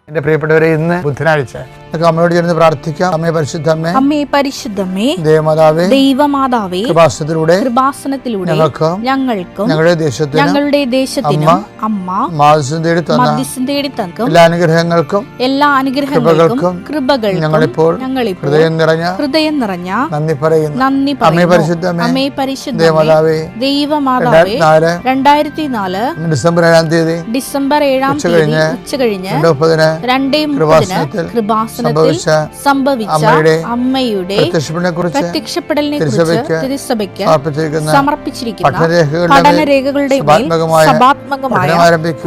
എന്റെ പ്രിയപ്പെട്ടവരെ, ഇന്ന് ബുധനാഴ്ച അമ്മയോട് ചേർന്ന് പ്രാർത്ഥിക്കാം. അമ്മേ പരിശുദ്ധമ്മേ, അമ്മേ പരിശുദ്ധമ്മേ, ദേവമാതാവേ, ദൈവമാതാവേ, കൃപാസനത്തിലൂടെ ഞങ്ങൾക്കും ഞങ്ങളുടെ ദേശത്തിനും അമ്മ മാധ്യസ്ഥം തേടി തന്ന എല്ലാ അനുഗ്രഹങ്ങൾക്കും കൃപകൾക്കും ഞങ്ങളിപ്പോൾ ഹൃദയം നിറഞ്ഞ നന്ദി പറയുന്നു. അമ്മേ പരിശുദ്ധമ്മേ, അമ്മേ പരിശുദ്ധമേ, ദൈവമാതാവേ, 2004 ഡിസംബർ 7 തീയതി ഉച്ചകഴിഞ്ഞ് 2:30 കൃപാസനത്തിൽ സംഭവിച്ച അമ്മയുടെ പ്രത്യക്ഷപ്പെടലിനെ കുറിച്ച് തിരുസഭയ്ക്ക് സമർപ്പിച്ചിരിക്കുന്ന പഠനരേഖകളുടെ സഭാത്മകമായ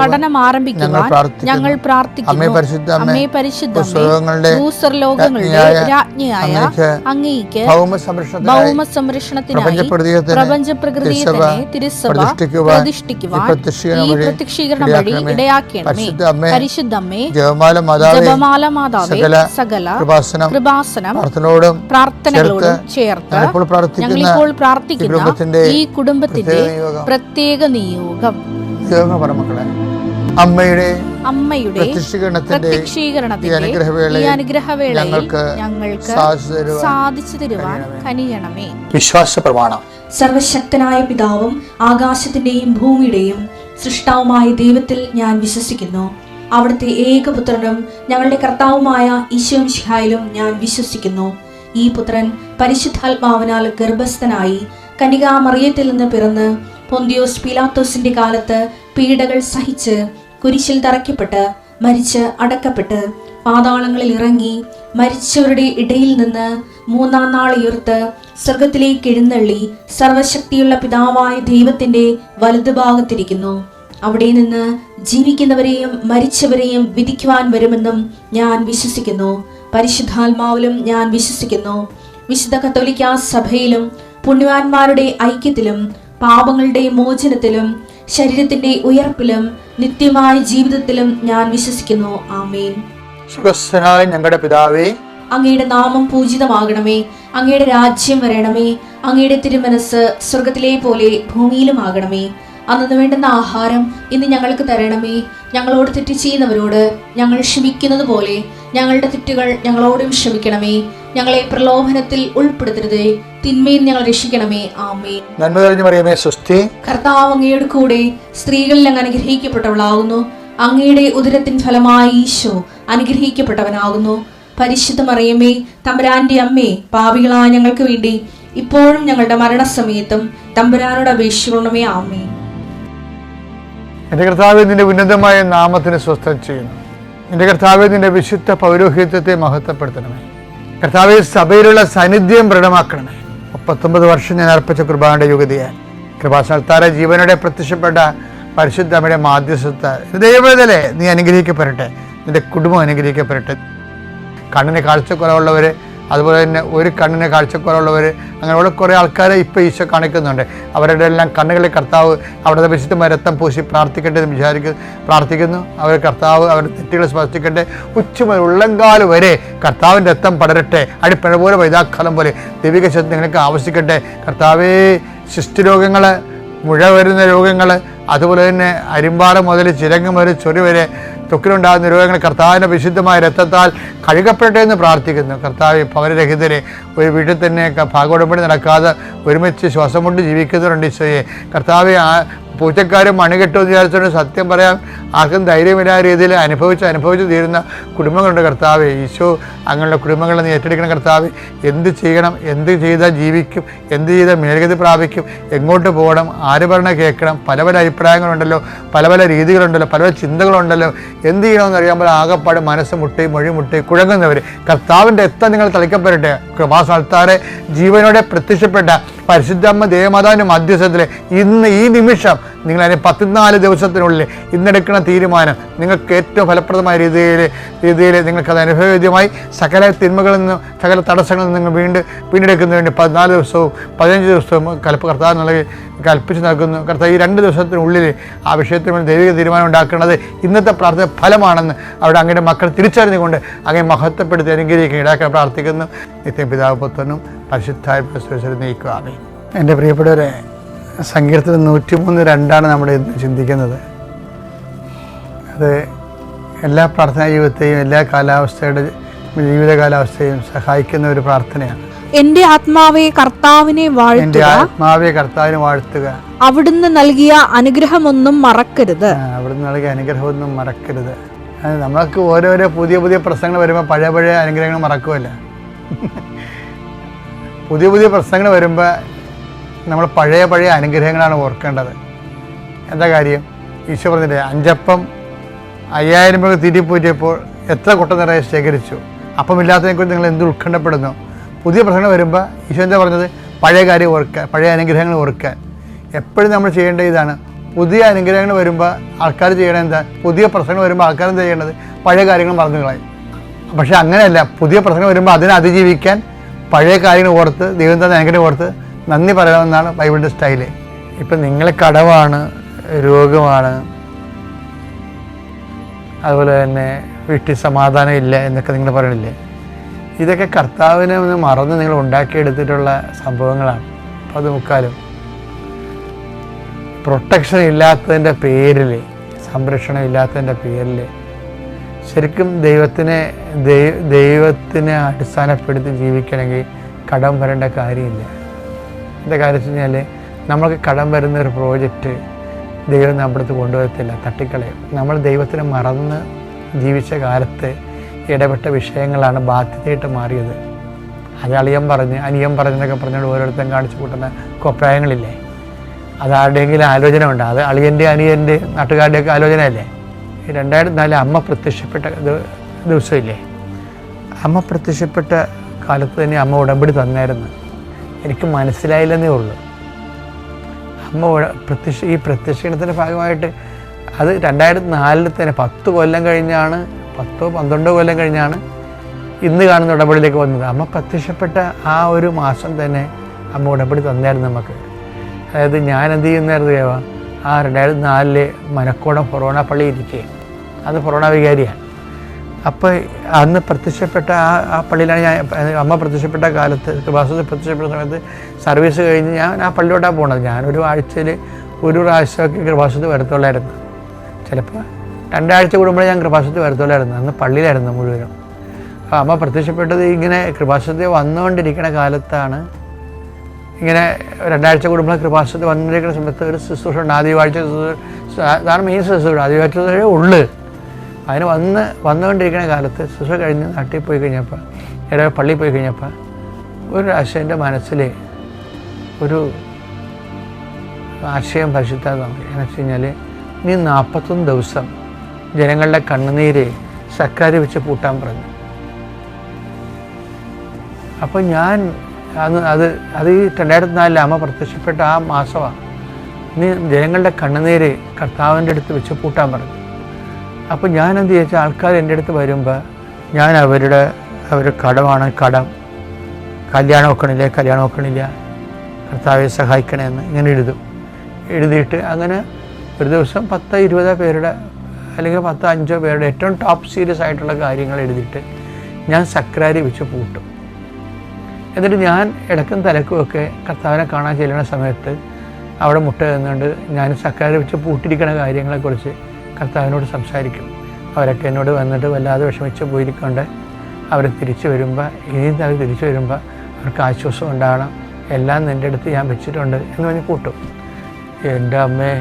പഠനം ആരംഭിക്കുവാൻ ഞങ്ങൾ പ്രാർത്ഥിക്കുന്നു. അമ്മേ പരിശുദ്ധമേ, ഭൂസ്വർലോകങ്ങളുടെ രാജ്ഞിയായ അങ്ങേയ്ക്ക് ഭൗമസംരക്ഷണത്തിനായി പ്രപഞ്ചപ്രകൃതിയെ തന്നെ തിരുസഭ പ്രതിഷ്ഠിക്കുവാൻ ഈ പ്രത്യക്ഷീകരണം വഴി ഇടയാക്കണമേ. പരിശുദ്ധമ്മേ, ജപമാല മാതാവേ, സകല കൃപാസനം പ്രാർത്ഥനകളോടും ചേർത്ത് ഞങ്ങളിപ്പോൾ പ്രാർത്ഥിക്കുന്ന ഈ കുടുംബത്തിന്റെ പ്രത്യേക നിയോഗം അമ്മയുടെ പ്രത്യക്ഷീകരണത്തിന്റെ ഈ അനുഗ്രഹവേളയിൽ ഞങ്ങൾക്ക് സാധിച്ചു തരുവാൻ കനിയണമേ. വിശ്വാസ പ്രമാണം. സർവശക്തനായ പിതാവും ആകാശത്തിന്റെയും ഭൂമിയുടെയും സൃഷ്ടാവുമായ ദൈവത്തിൽ ഞാൻ വിശ്വസിക്കുന്നു. അവിടുത്തെ ഏകപുത്രനും ഞങ്ങളുടെ കർത്താവുമായ ഈശോമിശിഹായിലും ഞാൻ വിശ്വസിക്കുന്നു. ഈ പുത്രൻ പരിശുദ്ധാത്മാവിനാൽ ഗർഭസ്ഥനായി കന്യകാമറിയത്തിൽ നിന്ന് പിറന്ന് പൊന്തിയോസ് പീലാത്തോസിന്റെ കാലത്ത് പീഡകൾ സഹിച്ച് കുരിശിൽ തറയ്ക്കപ്പെട്ട് മരിച്ച് അടക്കപ്പെട്ട് പാതാളങ്ങളിൽ ഇറങ്ങി മരിച്ചവരുടെ ഇടയിൽ നിന്ന് 3-ാം നാൾ ഉയർത്ത് സ്വർഗത്തിലേക്ക് എഴുന്നള്ളി സർവശക്തിയുള്ള പിതാവായ ദൈവത്തിന്റെ വലതുഭാഗത്തിരിക്കുന്നു. അവിടെ നിന്ന് ജീവിക്കുന്നവരെയും മരിച്ചവരെയും വിധിക്കുവാൻ വരുമെന്നും ഞാൻ വിശ്വസിക്കുന്നു. പരിശുദ്ധാത്മാവിലും ഞാൻ വിശ്വസിക്കുന്നു. വിശുദ്ധ കത്തോലിക്കാ സഭയിലും പുണ്യവാന്മാരുടെ ഐക്യത്തിലും പാപങ്ങളുടെ മോചനത്തിലും ശരീരത്തിന്റെ ഉയർപ്പിലും നിത്യമായ ജീവിതത്തിലും ഞാൻ വിശ്വസിക്കുന്നു. ആമേൻ. ഞങ്ങളുടെ പിതാവേ, അങ്ങയുടെ നാമം പൂജിതമാകണമേ. അങ്ങയുടെ രാജ്യം വരണമേ. അങ്ങയുടെ തിരുമനസ് സ്വർഗത്തിലെ പോലെ ഭൂമിയിലും ആകണമേ. അന്നു വേണ്ടുന്ന ആഹാരം ഇന്ന് ഞങ്ങൾക്ക് തരണമേ. ഞങ്ങളോട് തെറ്റ് ചെയ്യുന്നവരോട് ഞങ്ങൾ ക്ഷമിക്കുന്നത് പോലെ ഞങ്ങളുടെ തെറ്റുകൾ ഞങ്ങളോടും ക്ഷമിക്കണമേ. ഞങ്ങളെ പ്രലോഭനത്തിൽ ഉൾപ്പെടുത്തരുതേ, തിന്മയിൽ ഞങ്ങൾ രക്ഷിക്കണമേ. ആമേൻ. നന്മ നിറഞ്ഞ മറിയമേ, സ്വസ്തി. കർത്താവ് അങ്ങയുടെ കൂടെ സ്ത്രീകളിൽ അങ്ങ് അനുഗ്രഹിക്കപ്പെട്ടവളാകുന്നു. അങ്ങയുടെ ഉദരത്തിൻ ഫലമായ ഈശോ അനുഗ്രഹിക്കപ്പെട്ടവനാകുന്നു. പരിശുദ്ധ മറിയമേ, തമ്പുരാന്റെ അമ്മേ, പാപികളായ ഞങ്ങൾക്ക് വേണ്ടി ഇപ്പോഴും ഞങ്ങളുടെ മരണസമയത്തും തമ്പുരാനോട് അപേക്ഷിക്കണമേ. ആമേൻ. എൻ്റെ കർത്താവേ, നിന്റെ ഉന്നതമായ നാമത്തിന് സ്വസ്ഥം ചെയ്യുന്നു. എൻ്റെ കർത്താവേ, നിന്റെ വിശുദ്ധ പൗരോഹിത്യത്തെ മഹത്വപ്പെടുത്തണമേ. കർത്താവേ, സഭയിലുള്ള സാന്നിധ്യം ദൃഢമാക്കണമേ. 39 വർഷം ഞാൻ അർപ്പിച്ച കുർബാനയുടെ യുഗതിയാൽ കൃപാസനത്താര ജീവനോടെ പ്രത്യക്ഷപ്പെട്ട പരിശുദ്ധ അമ്മയുടെ മാധ്യസ്ഥത്താൽ ദൈവവേദനേ നീ അനുഗ്രഹിക്കപ്പെടട്ടെ. നിന്റെ കുടുംബം അനുഗ്രഹിക്കപ്പെടട്ടെ. കണ്ണിന് കാഴ്ചക്കുറവുള്ളവർ, അതുപോലെ തന്നെ ഒരു കണ്ണിന് കാഴ്ചക്കുറവുള്ളവർ, അങ്ങനെയുള്ള കുറേ ആൾക്കാരെ ഇപ്പോൾ ഈശോ കാണിക്കുന്നുണ്ട്. അവരുടെ എല്ലാം കണ്ണുകളിൽ കർത്താവ് അവിടുത്തെ വിശുദ്ധമായ രക്തം പൂശി പ്രാർത്ഥിക്കട്ടെ എന്ന് പ്രാർത്ഥിക്കുന്നു. അവർ കർത്താവ് അവരുടെ തെറ്റുകൾ സ്പർശിക്കട്ടെ. ഉച്ചമുതൽ ഉള്ളങ്കാല് വരെ കർത്താവിൻ്റെ രക്തം പടരട്ടെ. അടിപ്പഴ പോലെ വൈതാക്കാലം പോലെ ദൈവിക ശക്തി നിങ്ങൾക്ക് ആവശ്യിക്കട്ടെ. കർത്താവേ, ശിഷ്ടരോഗങ്ങൾ, മുഴ വരുന്ന രോഗങ്ങൾ, അതുപോലെ തന്നെ അരിമ്പാറ മുതൽ ചിരങ്ങ് മുതൽ ചൊറി വരെ ത്വക്കിലുണ്ടാകുന്ന രോഗങ്ങൾ കർത്താവിൻ്റെ വിശുദ്ധമായ രക്തത്താൽ കഴുകപ്പെടട്ടെ എന്ന് പ്രാർത്ഥിക്കുന്നു. കർത്താവ്, ഭവനരഹിതരെ ഒരു വീട്ടിൽ തന്നെ ഭാഗോടമ്പടി നടക്കാതെ ഒരുമിച്ച് ശ്വാസം കൊണ്ട് ജീവിക്കുന്നവരുണ്ട് ഈശോയെ. കർത്താവ്, പൂച്ചക്കാരും മണികെട്ടുമെന്ന് വിചാരിച്ചുകൊണ്ട് സത്യം പറയാൻ ആർക്കും ധൈര്യമില്ലാത്ത രീതിയിൽ അനുഭവിച്ച് തീരുന്ന കുടുംബങ്ങളുണ്ട്. കർത്താവ്, ഈശോ അങ്ങനെയുള്ള കുടുംബങ്ങളെ നീ ഏറ്റെടുക്കണം. കർത്താവ്, എന്ത് ചെയ്യണം, എന്ത് ചെയ്താൽ ജീവിക്കും, എന്ത് ചെയ്താൽ മേൽഗതി പ്രാപിക്കും, എങ്ങോട്ട് പോകണം, ആര് പറഞ്ഞാൽ കേൾക്കണം, പല അഭിപ്രായങ്ങളുണ്ടല്ലോ, പല രീതികളുണ്ടല്ലോ, പല ചിന്തകളുണ്ടല്ലോ. എന്ത് ചെയ്യണമെന്ന് അറിയാമ്പോൾ ആകപ്പാട് മനസ്സ് മുട്ടി മൊഴി മുട്ടി കുഴങ്ങുന്നവർ കർത്താവിൻ്റെ രക്തം നിങ്ങൾ തളിക്കപ്പെടട്ടെ. കൃപാസനത്താരെ ജീവനോടെ പ്രത്യക്ഷപ്പെട്ട പരിശുദ്ധമ്മ ദേവമാതാവിൻ്റെ മധ്യസ്ഥത്തിൽ ഇന്ന് ഈ നിമിഷം നിങ്ങൾ അതിന് 14 ദിവസത്തിനുള്ളിൽ ഇന്നെടുക്കുന്ന തീരുമാനം നിങ്ങൾക്ക് ഏറ്റവും ഫലപ്രദമായ രീതിയിൽ നിങ്ങൾക്കത് അനുഭവവേദ്യമായി സകല തിന്മകളിൽ നിന്നും സകല തടസ്സങ്ങളിൽ നിന്ന് നിങ്ങൾ വീണ്ടെടുക്കുന്നതിന് വേണ്ടി 14 ദിവസവും 15 ദിവസവും കർത്താവ് നൽകി കൽപ്പിച്ച് നൽകുന്നു. കർത്താവ്, ഈ 2 ദിവസത്തിനുള്ളിൽ ആ വിഷയത്തിൽ ദൈവിക തീരുമാനം ഉണ്ടാക്കുന്നത് ഇന്നത്തെ പ്രാർത്ഥന ഫലമാണെന്ന് അവിടെ അങ്ങയുടെ മക്കൾ തിരിച്ചറിഞ്ഞുകൊണ്ട് അങ്ങനെ മഹത്വപ്പെടുത്തി അനുഗ്രഹിക്കുക ഇടാക്കാൻ പ്രാർത്ഥിക്കുന്നു. നിത്യം പിതാവ് പുത്രനും പരിശുദ്ധായ നീക്കുക. എൻ്റെ പ്രിയപ്പെട്ടവരെ, സങ്കീർത്തനം 103:2 നമ്മൾ ഇന്ന് ചിന്തിക്കുന്നത്. അത് എല്ലാ പ്രാർത്ഥനാ ജീവിതത്തെയും എല്ലാ ജീവിത കാലാവസ്ഥയും സഹായിക്കുന്ന ഒരു പ്രാർത്ഥനയാണ്. എന്റെ ആത്മാവെ കർത്താവിനെ വാഴ്ത്തുക. അവിടുന്ന് നൽകിയ അനുഗ്രഹമൊന്നും മറക്കരുത്. നമ്മൾക്ക് ഓരോരോ പുതിയ പുതിയ പ്രശ്നങ്ങൾ വരുമ്പോൾ പഴയ അനുഗ്രഹങ്ങൾ മറക്കുമല്ല. പുതിയ പ്രശ്നങ്ങൾ വരുമ്പോൾ നമ്മൾ പഴയ അനുഗ്രഹങ്ങളാണ് ഓർക്കേണ്ടത്. എന്താ കാര്യം? ഈശോ പറഞ്ഞില്ലേ, 5 അപ്പം 5000 പേർക്ക് തീറ്റിപ്പോറ്റിയപ്പോൾ എത്ര കൊട്ട നിറയെ ശേഖരിച്ചു. അപ്പമില്ലാത്തതിനെക്കുറിച്ച് നിങ്ങൾ എന്ത് ഉത്കണ്ഠപ്പെടുന്നു? പുതിയ പ്രശ്നങ്ങൾ വരുമ്പോൾ ഈശോ എന്താ പറഞ്ഞത്? പഴയ കാര്യം ഓർക്കാൻ, പഴയ അനുഗ്രഹങ്ങൾ ഓർക്കാൻ. എപ്പോഴും നമ്മൾ ചെയ്യേണ്ടത് ഇതാണ്. പുതിയ അനുഗ്രഹങ്ങൾ വരുമ്പോൾ ആൾക്കാർ ചെയ്യണത് എന്താ? പുതിയ പ്രശ്നങ്ങൾ വരുമ്പോൾ ആൾക്കാർ എന്താ ചെയ്യേണ്ടത്? പഴയ കാര്യങ്ങൾ മറന്നു കളയും. പക്ഷെ അങ്ങനെയല്ല. പുതിയ പ്രശ്നങ്ങൾ വരുമ്പോൾ അതിനെ അതിജീവിക്കാൻ പഴയ കാര്യങ്ങൾ ഓർത്ത്, ദൈവം തന്നെ അനുഗ്രഹം ഓർത്ത് നന്ദി പറയണമെന്നാണ് ബൈബിളിൻ്റെ സ്റ്റൈല്. ഇപ്പം നിങ്ങളെ കടമാണ്, രോഗമാണ്, അതുപോലെ തന്നെ വീട്ടിൽ സമാധാനം ഇല്ല എന്നൊക്കെ നിങ്ങൾ പറയണില്ലേ? ഇതൊക്കെ കർത്താവിനെ ഒന്ന് മറന്ന് നിങ്ങൾ ഉണ്ടാക്കിയെടുത്തിട്ടുള്ള സംഭവങ്ങളാണ്. അപ്പോൾ അത് മുക്കാലും പ്രൊട്ടക്ഷൻ ഇല്ലാത്തതിൻ്റെ പേരിൽ, സംരക്ഷണം ഇല്ലാത്തതിൻ്റെ പേരിൽ ശരിക്കും ദൈവത്തിനെ അടിസ്ഥാനപ്പെടുത്തി ജീവിക്കണമെങ്കിൽ കടം വരേണ്ട കാര്യമില്ല. എന്താ കാര്യം വെച്ച് കഴിഞ്ഞാൽ, നമ്മൾക്ക് കടം വരുന്ന ഒരു പ്രോജക്റ്റ് ദൈവം നമ്മുടെ അടുത്ത് കൊണ്ടുവരത്തില്ല, തട്ടിക്കളയും. നമ്മൾ ദൈവത്തിനെ മറന്ന് ജീവിച്ച കാലത്ത് ഇടപെട്ട വിഷയങ്ങളാണ് ബാധ്യതയായിട്ട് മാറിയത്. അത് അനിയൻ പറഞ്ഞെന്നൊക്കെ പറഞ്ഞുകൊണ്ട് ഓരോരുത്തരും കാണിച്ചു കൂട്ടുന്ന കോപ്രായങ്ങളില്ലേ? അത് ആരുടെയെങ്കിലും ആലോചന ഉണ്ട്. അത് അളിയൻ്റെ അനിയൻ്റെ നാട്ടുകാരുടെയൊക്കെ ആലോചനയല്ലേ? 2004 അമ്മ പ്രത്യക്ഷപ്പെട്ട ദിവസമില്ലേ? അമ്മ പ്രത്യക്ഷപ്പെട്ട കാലത്ത് തന്നെ അമ്മ ഉടമ്പടി തന്നായിരുന്നു. എനിക്ക് മനസ്സിലായില്ലെന്നേ ഉള്ളൂ. അമ്മ ഈ പ്രത്യക്ഷണത്തിൻ്റെ ഭാഗമായിട്ട് അത് 2004 തന്നെ 10 കൊല്ലം കഴിഞ്ഞാണ്, 10-12 കൊല്ലം കഴിഞ്ഞാണ് ഇന്ന് കാണുന്ന ഉടമ്പടിയിലേക്ക് വന്നത്. അമ്മ പ്രത്യക്ഷപ്പെട്ട ആ ഒരു മാസം തന്നെ അമ്മ ഉടമ്പടി തന്നായിരുന്നു നമുക്ക്. അതായത് ഞാൻ എന്ത് ചെയ്യുന്നായിരുന്നു കേവാ, ആ 2004 മനക്കോടം ഫൊറോണ പള്ളി ഇരിക്കുക. അത് ഫൊറോണ വികാരിയാണ്. അപ്പോൾ അന്ന് പ്രത്യക്ഷപ്പെട്ട ആ പള്ളിയിലാണ് ഞാൻ. അമ്മ പ്രത്യക്ഷപ്പെട്ട കാലത്ത്, കൃപാസനത്തിൽ പ്രത്യക്ഷപ്പെട്ട സമയത്ത് സർവീസ് കഴിഞ്ഞ് ഞാൻ ആ പള്ളിയോട്ടാണ് പോകണത്. ഞാനൊരു ആഴ്ചയിൽ ഒരു പ്രാവശ്യമൊക്കെ കൃപാസനത്തിൽ വരത്തുള്ളായിരുന്നു. ചിലപ്പോൾ 2 ആഴ്ച കൂടുമ്പോഴേ ഞാൻ കൃപാസനത്തിൽ വരത്തുള്ളായിരുന്നു. അന്ന് പള്ളിയിലായിരുന്നു മുഴുവനും. അപ്പോൾ അമ്മ പ്രത്യക്ഷപ്പെട്ടത് ഇങ്ങനെ കൃപാസനത്തിൽ വന്നുകൊണ്ടിരിക്കുന്ന കാലത്താണ്. ഇങ്ങനെ 2 ആഴ്ച കൂടുമ്പോൾ കൃപാസനത്തിൽ വന്നിരിക്കുന്ന സമയത്ത് ഒരു ശുശ്രൂഷ ഉണ്ട്. ആദ്യവാഴ്ച അതാണ് മെയിൻ ശുശ്രൂഷ. ആദ്യവാഴ്ച ഉള്ളു. അതിന് വന്നുകൊണ്ടിരിക്കുന്ന കാലത്ത് ശുശ്രൂഷ കഴിഞ്ഞ് നാട്ടിൽ പോയി കഴിഞ്ഞപ്പോൾ, പള്ളിയിൽ പോയി കഴിഞ്ഞപ്പോൾ ഒരു ആശയൻ്റെ മനസ്സിൽ ഒരു ആശയം പരിശുദ്ധാത്മ തന്നു. എന്ന് വെച്ച് കഴിഞ്ഞാൽ, നീ 41 ദിവസം ജനങ്ങളുടെ കണ്ണുനീര് സർക്കാർ വെച്ച് പൂട്ടാൻ പറഞ്ഞു. അപ്പോൾ ഞാൻ അത് ഈ 2004 അമ്മ പ്രത്യക്ഷപ്പെട്ട ആ മാസമാണ്. നീ ജനങ്ങളുടെ കണ്ണുനീര് കർത്താവിൻ്റെ അടുത്ത് വെച്ച് പൂട്ടാൻ പറഞ്ഞു. അപ്പോൾ ഞാൻ എന്ത് ചോദിച്ചാൽ, ആൾക്കാർ എൻ്റെ അടുത്ത് വരുമ്പോൾ ഞാൻ അവർ കടമാണ്, കടം, കല്യാണം നോക്കണില്ല, കർത്താവെ സഹായിക്കണമെന്ന് ഇങ്ങനെ എഴുതിയിട്ട് അങ്ങനെ ഒരു ദിവസം 10-20 പേരുടെ അല്ലെങ്കിൽ 10-5 പേരുടെ ഏറ്റവും ടോപ്പ് സീരിയസ് ആയിട്ടുള്ള കാര്യങ്ങൾ എഴുതിയിട്ട് ഞാൻ സക്രാരി വെച്ച് പൂട്ടും. എന്നിട്ട് ഞാൻ ഇടക്കും തലക്കുമൊക്കെ കർത്താവിനെ കാണാൻ ചെല്ലുന്ന സമയത്ത് അവിടെ മുട്ട നിന്നുകൊണ്ട് ഞാൻ സക്രാരി വെച്ച് പൂട്ടിയിരിക്കുന്ന കാര്യങ്ങളെക്കുറിച്ച് കർത്താവിനോട് സംസാരിക്കും. അവരൊക്കെ എന്നോട് വന്നിട്ട് വല്ലാതെ വിഷമിച്ച് പോയിരിക്കൊണ്ട് അവർ തിരിച്ചു വരുമ്പോൾ അവർക്ക് ആശ്വാസം ഉണ്ടാകണം, എല്ലാം നിൻ്റെ അടുത്ത് ഞാൻ വെച്ചിട്ടുണ്ട് എന്ന് പറഞ്ഞ് കൂട്ടും. എൻ്റെ അമ്മേ,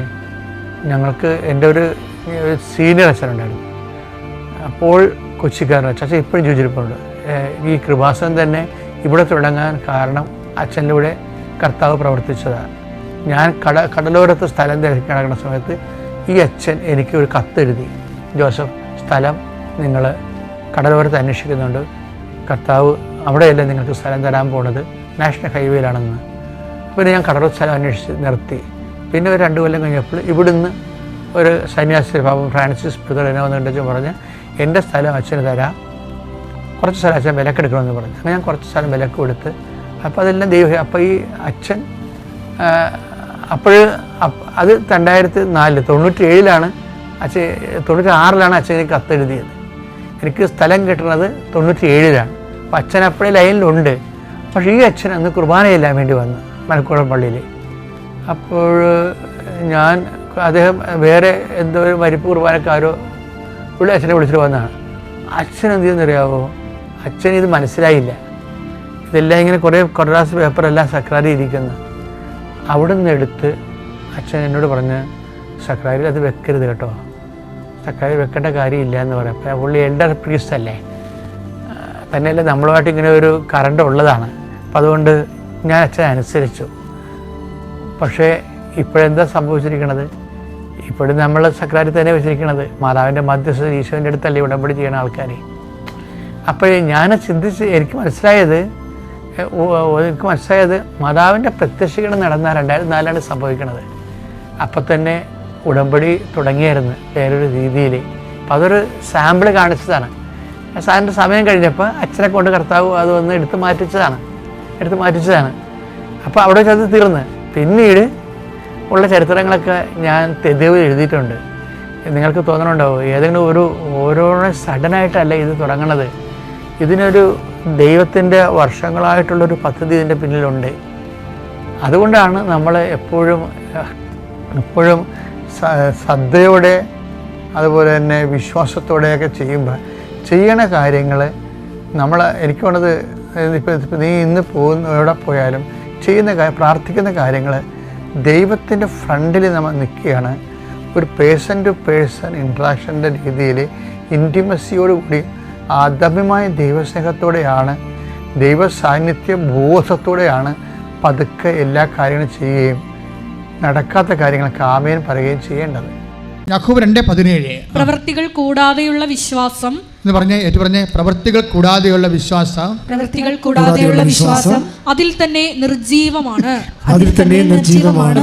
ഞങ്ങൾക്ക് എൻ്റെ ഒരു സീനിയർ അച്ഛനുണ്ടായിരുന്നു. അപ്പോൾ കൊച്ചിക്കാരൻ അച്ഛൻ ഇപ്പോഴും ചോദിച്ചിരിപ്പുണ്ട്. ഈ കൃപാസനം തന്നെ ഇവിടെ തുടങ്ങാൻ കാരണം അച്ഛനിലൂടെ കർത്താവ് പ്രവർത്തിച്ചതാണ്. ഞാൻ കടലോരത്ത് സ്ഥലം തിരക്കി നടക്കുന്ന സമയത്ത് ഈ അച്ഛൻ എനിക്ക് ഒരു കത്തെഴുതി, ജോസഫ്, സ്ഥലം നിങ്ങൾ കടലോരത്ത് അന്വേഷിക്കുന്നുണ്ട്, കർത്താവ് അവിടെയല്ല നിങ്ങൾക്ക് സ്ഥലം തരാൻ പോണത്, നാഷണൽ ഹൈവേയിലാണെന്ന്. പിന്നെ ഞാൻ കടലോര സ്ഥലം അന്വേഷിച്ച് നിർത്തി. പിന്നെ ഒരു 2 കൊല്ലം കഴിഞ്ഞപ്പോൾ ഇവിടുന്ന് ഒരു സന്യാസി പാപം ഫ്രാൻസിസ് ബ്രദർ എന്നെ വന്നിട്ട് പറഞ്ഞ്, എൻ്റെ സ്ഥലം അച്ഛന് തരാം, കുറച്ച് സ്ഥലം അച്ഛൻ വിലക്കെടുക്കണമെന്ന് പറഞ്ഞു. അങ്ങനെ ഞാൻ കുറച്ച് സ്ഥലം വിലക്ക് കൊടുത്ത്. അപ്പോൾ അതെല്ലാം അപ്പോൾ ഈ അച്ഛൻ അത് 2004 97 അച്ഛൻ 96 അച്ഛൻ എനിക്ക് കത്തെഴുതിയത്. എനിക്ക് സ്ഥലം കിട്ടുന്നത് 97. അപ്പോൾ അച്ഛൻ അപ്പോഴേ ലൈനിലുണ്ട്. പക്ഷേ ഈ അച്ഛൻ അന്ന് കുർബാനയെല്ലാം വേണ്ടി വന്നു മലക്കോടം പള്ളിയിൽ. അപ്പോൾ അദ്ദേഹം വേറെ എന്തോ ഒരു മരിപ്പ് കുർബാനക്കാരോ പുള്ളി അച്ഛനെ വിളിച്ചിട്ട് വന്നതാണ്. അച്ഛൻ എന്ത് ചെയ്യുന്നറിയാവോ, അച്ഛൻ ഇത് മനസ്സിലായില്ല. ഇതെല്ലാം ഇങ്ങനെ കുറേ കടലാസ് പേപ്പറെല്ലാം സക്രാരി ഇരിക്കുന്നു. അവിടെ നിന്ന് എടുത്ത് അച്ഛൻ എന്നോട് പറഞ്ഞ്, സക്രാരിയിൽ അത് വെക്കരുത് കേട്ടോ, സക്രാരി വെക്കേണ്ട കാര്യമില്ല എന്ന് പറയാം. അപ്പോൾ പുള്ളി എൽഡർ പ്രീസ്റ്റ് അല്ലേ, തന്നെയല്ലേ നമ്മളുമായിട്ട് ഇങ്ങനെ ഒരു കറണ്ട് ഉള്ളതാണ്. അപ്പം അതുകൊണ്ട് ഞാൻ അച്ഛൻ അനുസരിച്ചു. പക്ഷേ ഇപ്പോഴെന്താ സംഭവിച്ചിരിക്കണത്? ഇപ്പോഴും നമ്മൾ സക്രാരി തന്നെ വെച്ചിരിക്കണത്. മാതാവിൻ്റെ മധ്യസ്ഥ ഈശോൻ്റെ അടുത്തല്ലേ ഉടമ്പടി ചെയ്യണ ആൾക്കാർ. അപ്പോൾ ഞാൻ ചിന്തിച്ച് എനിക്ക് മനസ്സിലായത് മാതാവിൻ്റെ പ്രത്യക്ഷീകരണം നടന്ന 2004 സംഭവിക്കണത്. അപ്പം തന്നെ ഉടമ്പടി തുടങ്ങിയായിരുന്നു വേറൊരു രീതിയിൽ. അപ്പം അതൊരു സാമ്പിൾ കാണിച്ചതാണ്. സാറിൻ്റെ സമയം കഴിഞ്ഞപ്പോൾ അച്ഛനെ കൊണ്ട് കർത്താവ് അത് വന്ന് എടുത്ത് മാറ്റിച്ചതാണ്. അപ്പോൾ അവിടെ വെച്ച് അത് തീർന്ന്. പിന്നീട് ഉള്ള ചരിത്രങ്ങളൊക്കെ ഞാൻ തെരുവ് എഴുതിയിട്ടുണ്ട്. നിങ്ങൾക്ക് തോന്നണുണ്ടാവും ഏതെങ്കിലും ഓരോന്നും സഡനായിട്ടല്ല ഇത് തുടങ്ങണത്. ഇതിനൊരു ദൈവത്തിൻ്റെ വർഷങ്ങളായിട്ടുള്ളൊരു പദ്ധതി ഇതിൻ്റെ പിന്നിലുണ്ട്. അതുകൊണ്ടാണ് നമ്മൾ എപ്പോഴും ശ്രദ്ധയോടെ അതുപോലെ തന്നെ വിശ്വാസത്തോടെയൊക്കെ ചെയ്യണ കാര്യങ്ങൾ നമ്മൾ എനിക്ക് വേണ്ടത് ഇപ്പോൾ നീ ഇന്ന് എവിടെ പോയാലും പ്രാർത്ഥിക്കുന്ന കാര്യങ്ങൾ ദൈവത്തിൻ്റെ ഫ്രണ്ടിൽ നമ്മൾ നിൽക്കുകയാണ്. ഒരു പേഴ്സൺ ടു പേഴ്സൺ ഇൻട്രാക്ഷൻ്റെ രീതിയിൽ ഇൻറ്റിമസിയോടുകൂടി ആദമ്യമായ ദൈവസ്നേഹത്തോടെയാണ്, ദൈവ സാന്നിധ്യ ബോധത്തോടെയാണ് പതുക്കെ എല്ലാ കാര്യങ്ങളും ചെയ്യുകയും നടക്കാത്ത കാര്യങ്ങൾക്ക് ആമേൻ പറയുകയും ചെയ്യേണ്ടത്. യാക്കോബ് 2:17 പ്രവൃത്തികൾ കൂടാതെയുള്ള വിശ്വാസം എന്ന് പറഞ്ഞേ പ്രവൃത്തികൾ കൂടാതെയുള്ള വിശ്വാസം അതിൽ തന്നെ നിർജീവമാണ്.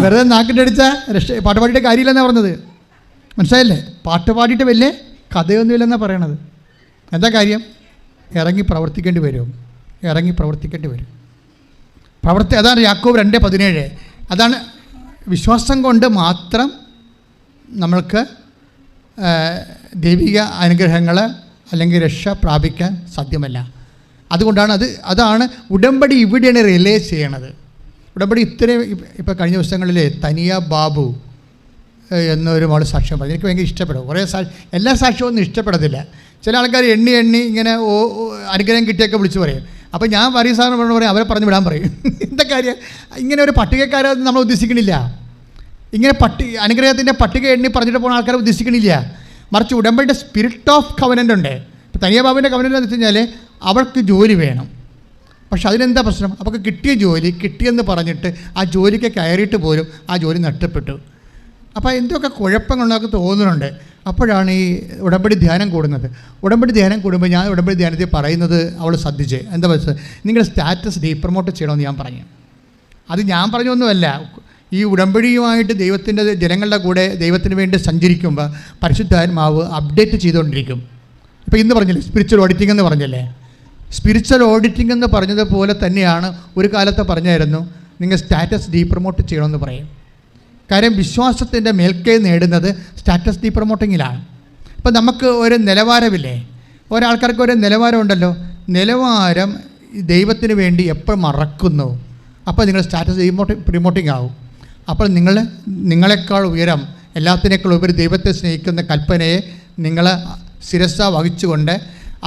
വെറുതെ നാക്കിൻ്റെ അടിച്ച പാട്ട് പാടിയിട്ട് കാര്യമില്ലെന്നാണ് പറഞ്ഞത്. മനസ്സിലായില്ലേ? പാട്ട് പാടിയിട്ട് വലിയ കഥയൊന്നുമില്ലെന്നാണ് പറയണത്. എന്താ കാര്യം? ഇറങ്ങി പ്രവർത്തിക്കേണ്ടി വരും. അതാണ് യാക്കോബ് 2:17. അതാണ് വിശ്വാസം കൊണ്ട് മാത്രം നമ്മൾക്ക് ദൈവിക അനുഗ്രഹങ്ങൾ അല്ലെങ്കിൽ രക്ഷ പ്രാപിക്കാൻ സാധ്യമല്ല. അതുകൊണ്ടാണ് അതാണ് ഉടമ്പടി ഇവിടെയാണ് റിയലൈസ് ചെയ്യണത്. ഉടമ്പടി ഇപ്പോൾ കഴിഞ്ഞ ദിവസങ്ങളിൽ തനിയ ബാബു എന്നൊരു മോൾ സാക്ഷ്യം പറഞ്ഞു. എനിക്ക് ഭയങ്കര ഇഷ്ടപ്പെടും. കുറേ എല്ലാ സാക്ഷ്യമൊന്നും ഇഷ്ടപ്പെടത്തില്ല. ചില ആൾക്കാർ എണ്ണി ഇങ്ങനെ അനുഗ്രഹം കിട്ടിയൊക്കെ വിളിച്ച് പറയും. അപ്പോൾ ഞാൻ പറയും സാറിന് പറയും, അവരെ പറഞ്ഞു വിടാൻ പറയും. എന്താ കാര്യം? ഇങ്ങനെ ഒരു പട്ടികക്കാരെ നമ്മൾ ഉദ്ദേശിക്കണില്ല. ഇങ്ങനെ അനുഗ്രഹത്തിൻ്റെ പട്ടിക എണ്ണി പറഞ്ഞിട്ട് പോകുന്ന ആൾക്കാരെ ഉദ്ദേശിക്കണില്ല. മറിച്ച് ഉടമ്പടിയുടെ സ്പിരിറ്റ് ഓഫ് കവനൻ്റ് ഉണ്ട്. ഇപ്പോൾ തനിയ ബാബുവിൻ്റെ കവനൻ്റ് എന്ന് വെച്ച് കഴിഞ്ഞാൽ അവൾക്ക് ജോലി വേണം. പക്ഷെ അതിനെന്താ പ്രശ്നം? അവൾക്ക് കിട്ടിയ ജോലി കിട്ടിയെന്ന് പറഞ്ഞിട്ട് ആ ജോലിക്ക് കയറിയിട്ട് പോലും ആ ജോലി നഷ്ടപ്പെട്ടു. അപ്പോൾ എന്തൊക്കെ കുഴപ്പങ്ങളൊക്കെ തോന്നുന്നുണ്ട്. അപ്പോഴാണ് ഈ ഉടമ്പടി ധ്യാനം കൂടുന്നത്. ഉടമ്പടി ധ്യാനം കൂടുമ്പോൾ ഞാൻ ഉടമ്പടി ധ്യാനത്തിൽ പറയുന്നത് അവൾ ശ്രദ്ധിച്ച് എന്താ വെച്ചാൽ നിങ്ങളുടെ സ്റ്റാറ്റസ് ഡീപ്രമോട്ട് ചെയ്യണമെന്ന് ഞാൻ പറഞ്ഞു. അത് ഞാൻ പറഞ്ഞൊന്നുമല്ല. ഈ ഉടമ്പടിയുമായിട്ട് ദൈവത്തിൻ്റെ ജനങ്ങളുടെ കൂടെ ദൈവത്തിന് വേണ്ടി സഞ്ചരിക്കുമ്പോൾ പരിശുദ്ധാത്മാവ് അപ്ഡേറ്റ് ചെയ്തുകൊണ്ടിരിക്കും. ഇപ്പോൾ ഇന്ന് പറഞ്ഞില്ലേ സ്പിരിച്വൽ ഓഡിറ്റിംഗ് എന്ന് പറഞ്ഞല്ലേ. സ്പിരിച്വൽ ഓഡിറ്റിംഗ് എന്ന് പറഞ്ഞതുപോലെ തന്നെയാണ് ഒരു കാലത്ത് പറഞ്ഞായിരുന്നു നിങ്ങൾ സ്റ്റാറ്റസ് ഡീപ്രമോട്ട് ചെയ്യണമെന്ന് പറയും. കാര്യം വിശ്വാസത്തിൻ്റെ മേൽക്കൈ നേടുന്നത് സ്റ്റാറ്റസ് ഡീപ്രമോട്ടിങ്ങിലാണ്. ഇപ്പം നമുക്ക് ഒരു നിലവാരമില്ലേ, ഒരാൾക്കാർക്ക് ഒരു നിലവാരമുണ്ടല്ലോ. നിലവാരം ദൈവത്തിന് വേണ്ടി എപ്പോൾ മറക്കുന്നു അപ്പോൾ നിങ്ങൾ സ്റ്റാറ്റസ് പ്രമോട്ടിംഗ് ആവും. അപ്പോൾ നിങ്ങളെക്കാൾ ഉയരം എല്ലാത്തിനേക്കാൾ ഉപരി ദൈവത്തെ സ്നേഹിക്കുന്ന കൽപ്പനയെ നിങ്ങൾ ശിരസ വഹിച്ചുകൊണ്ട്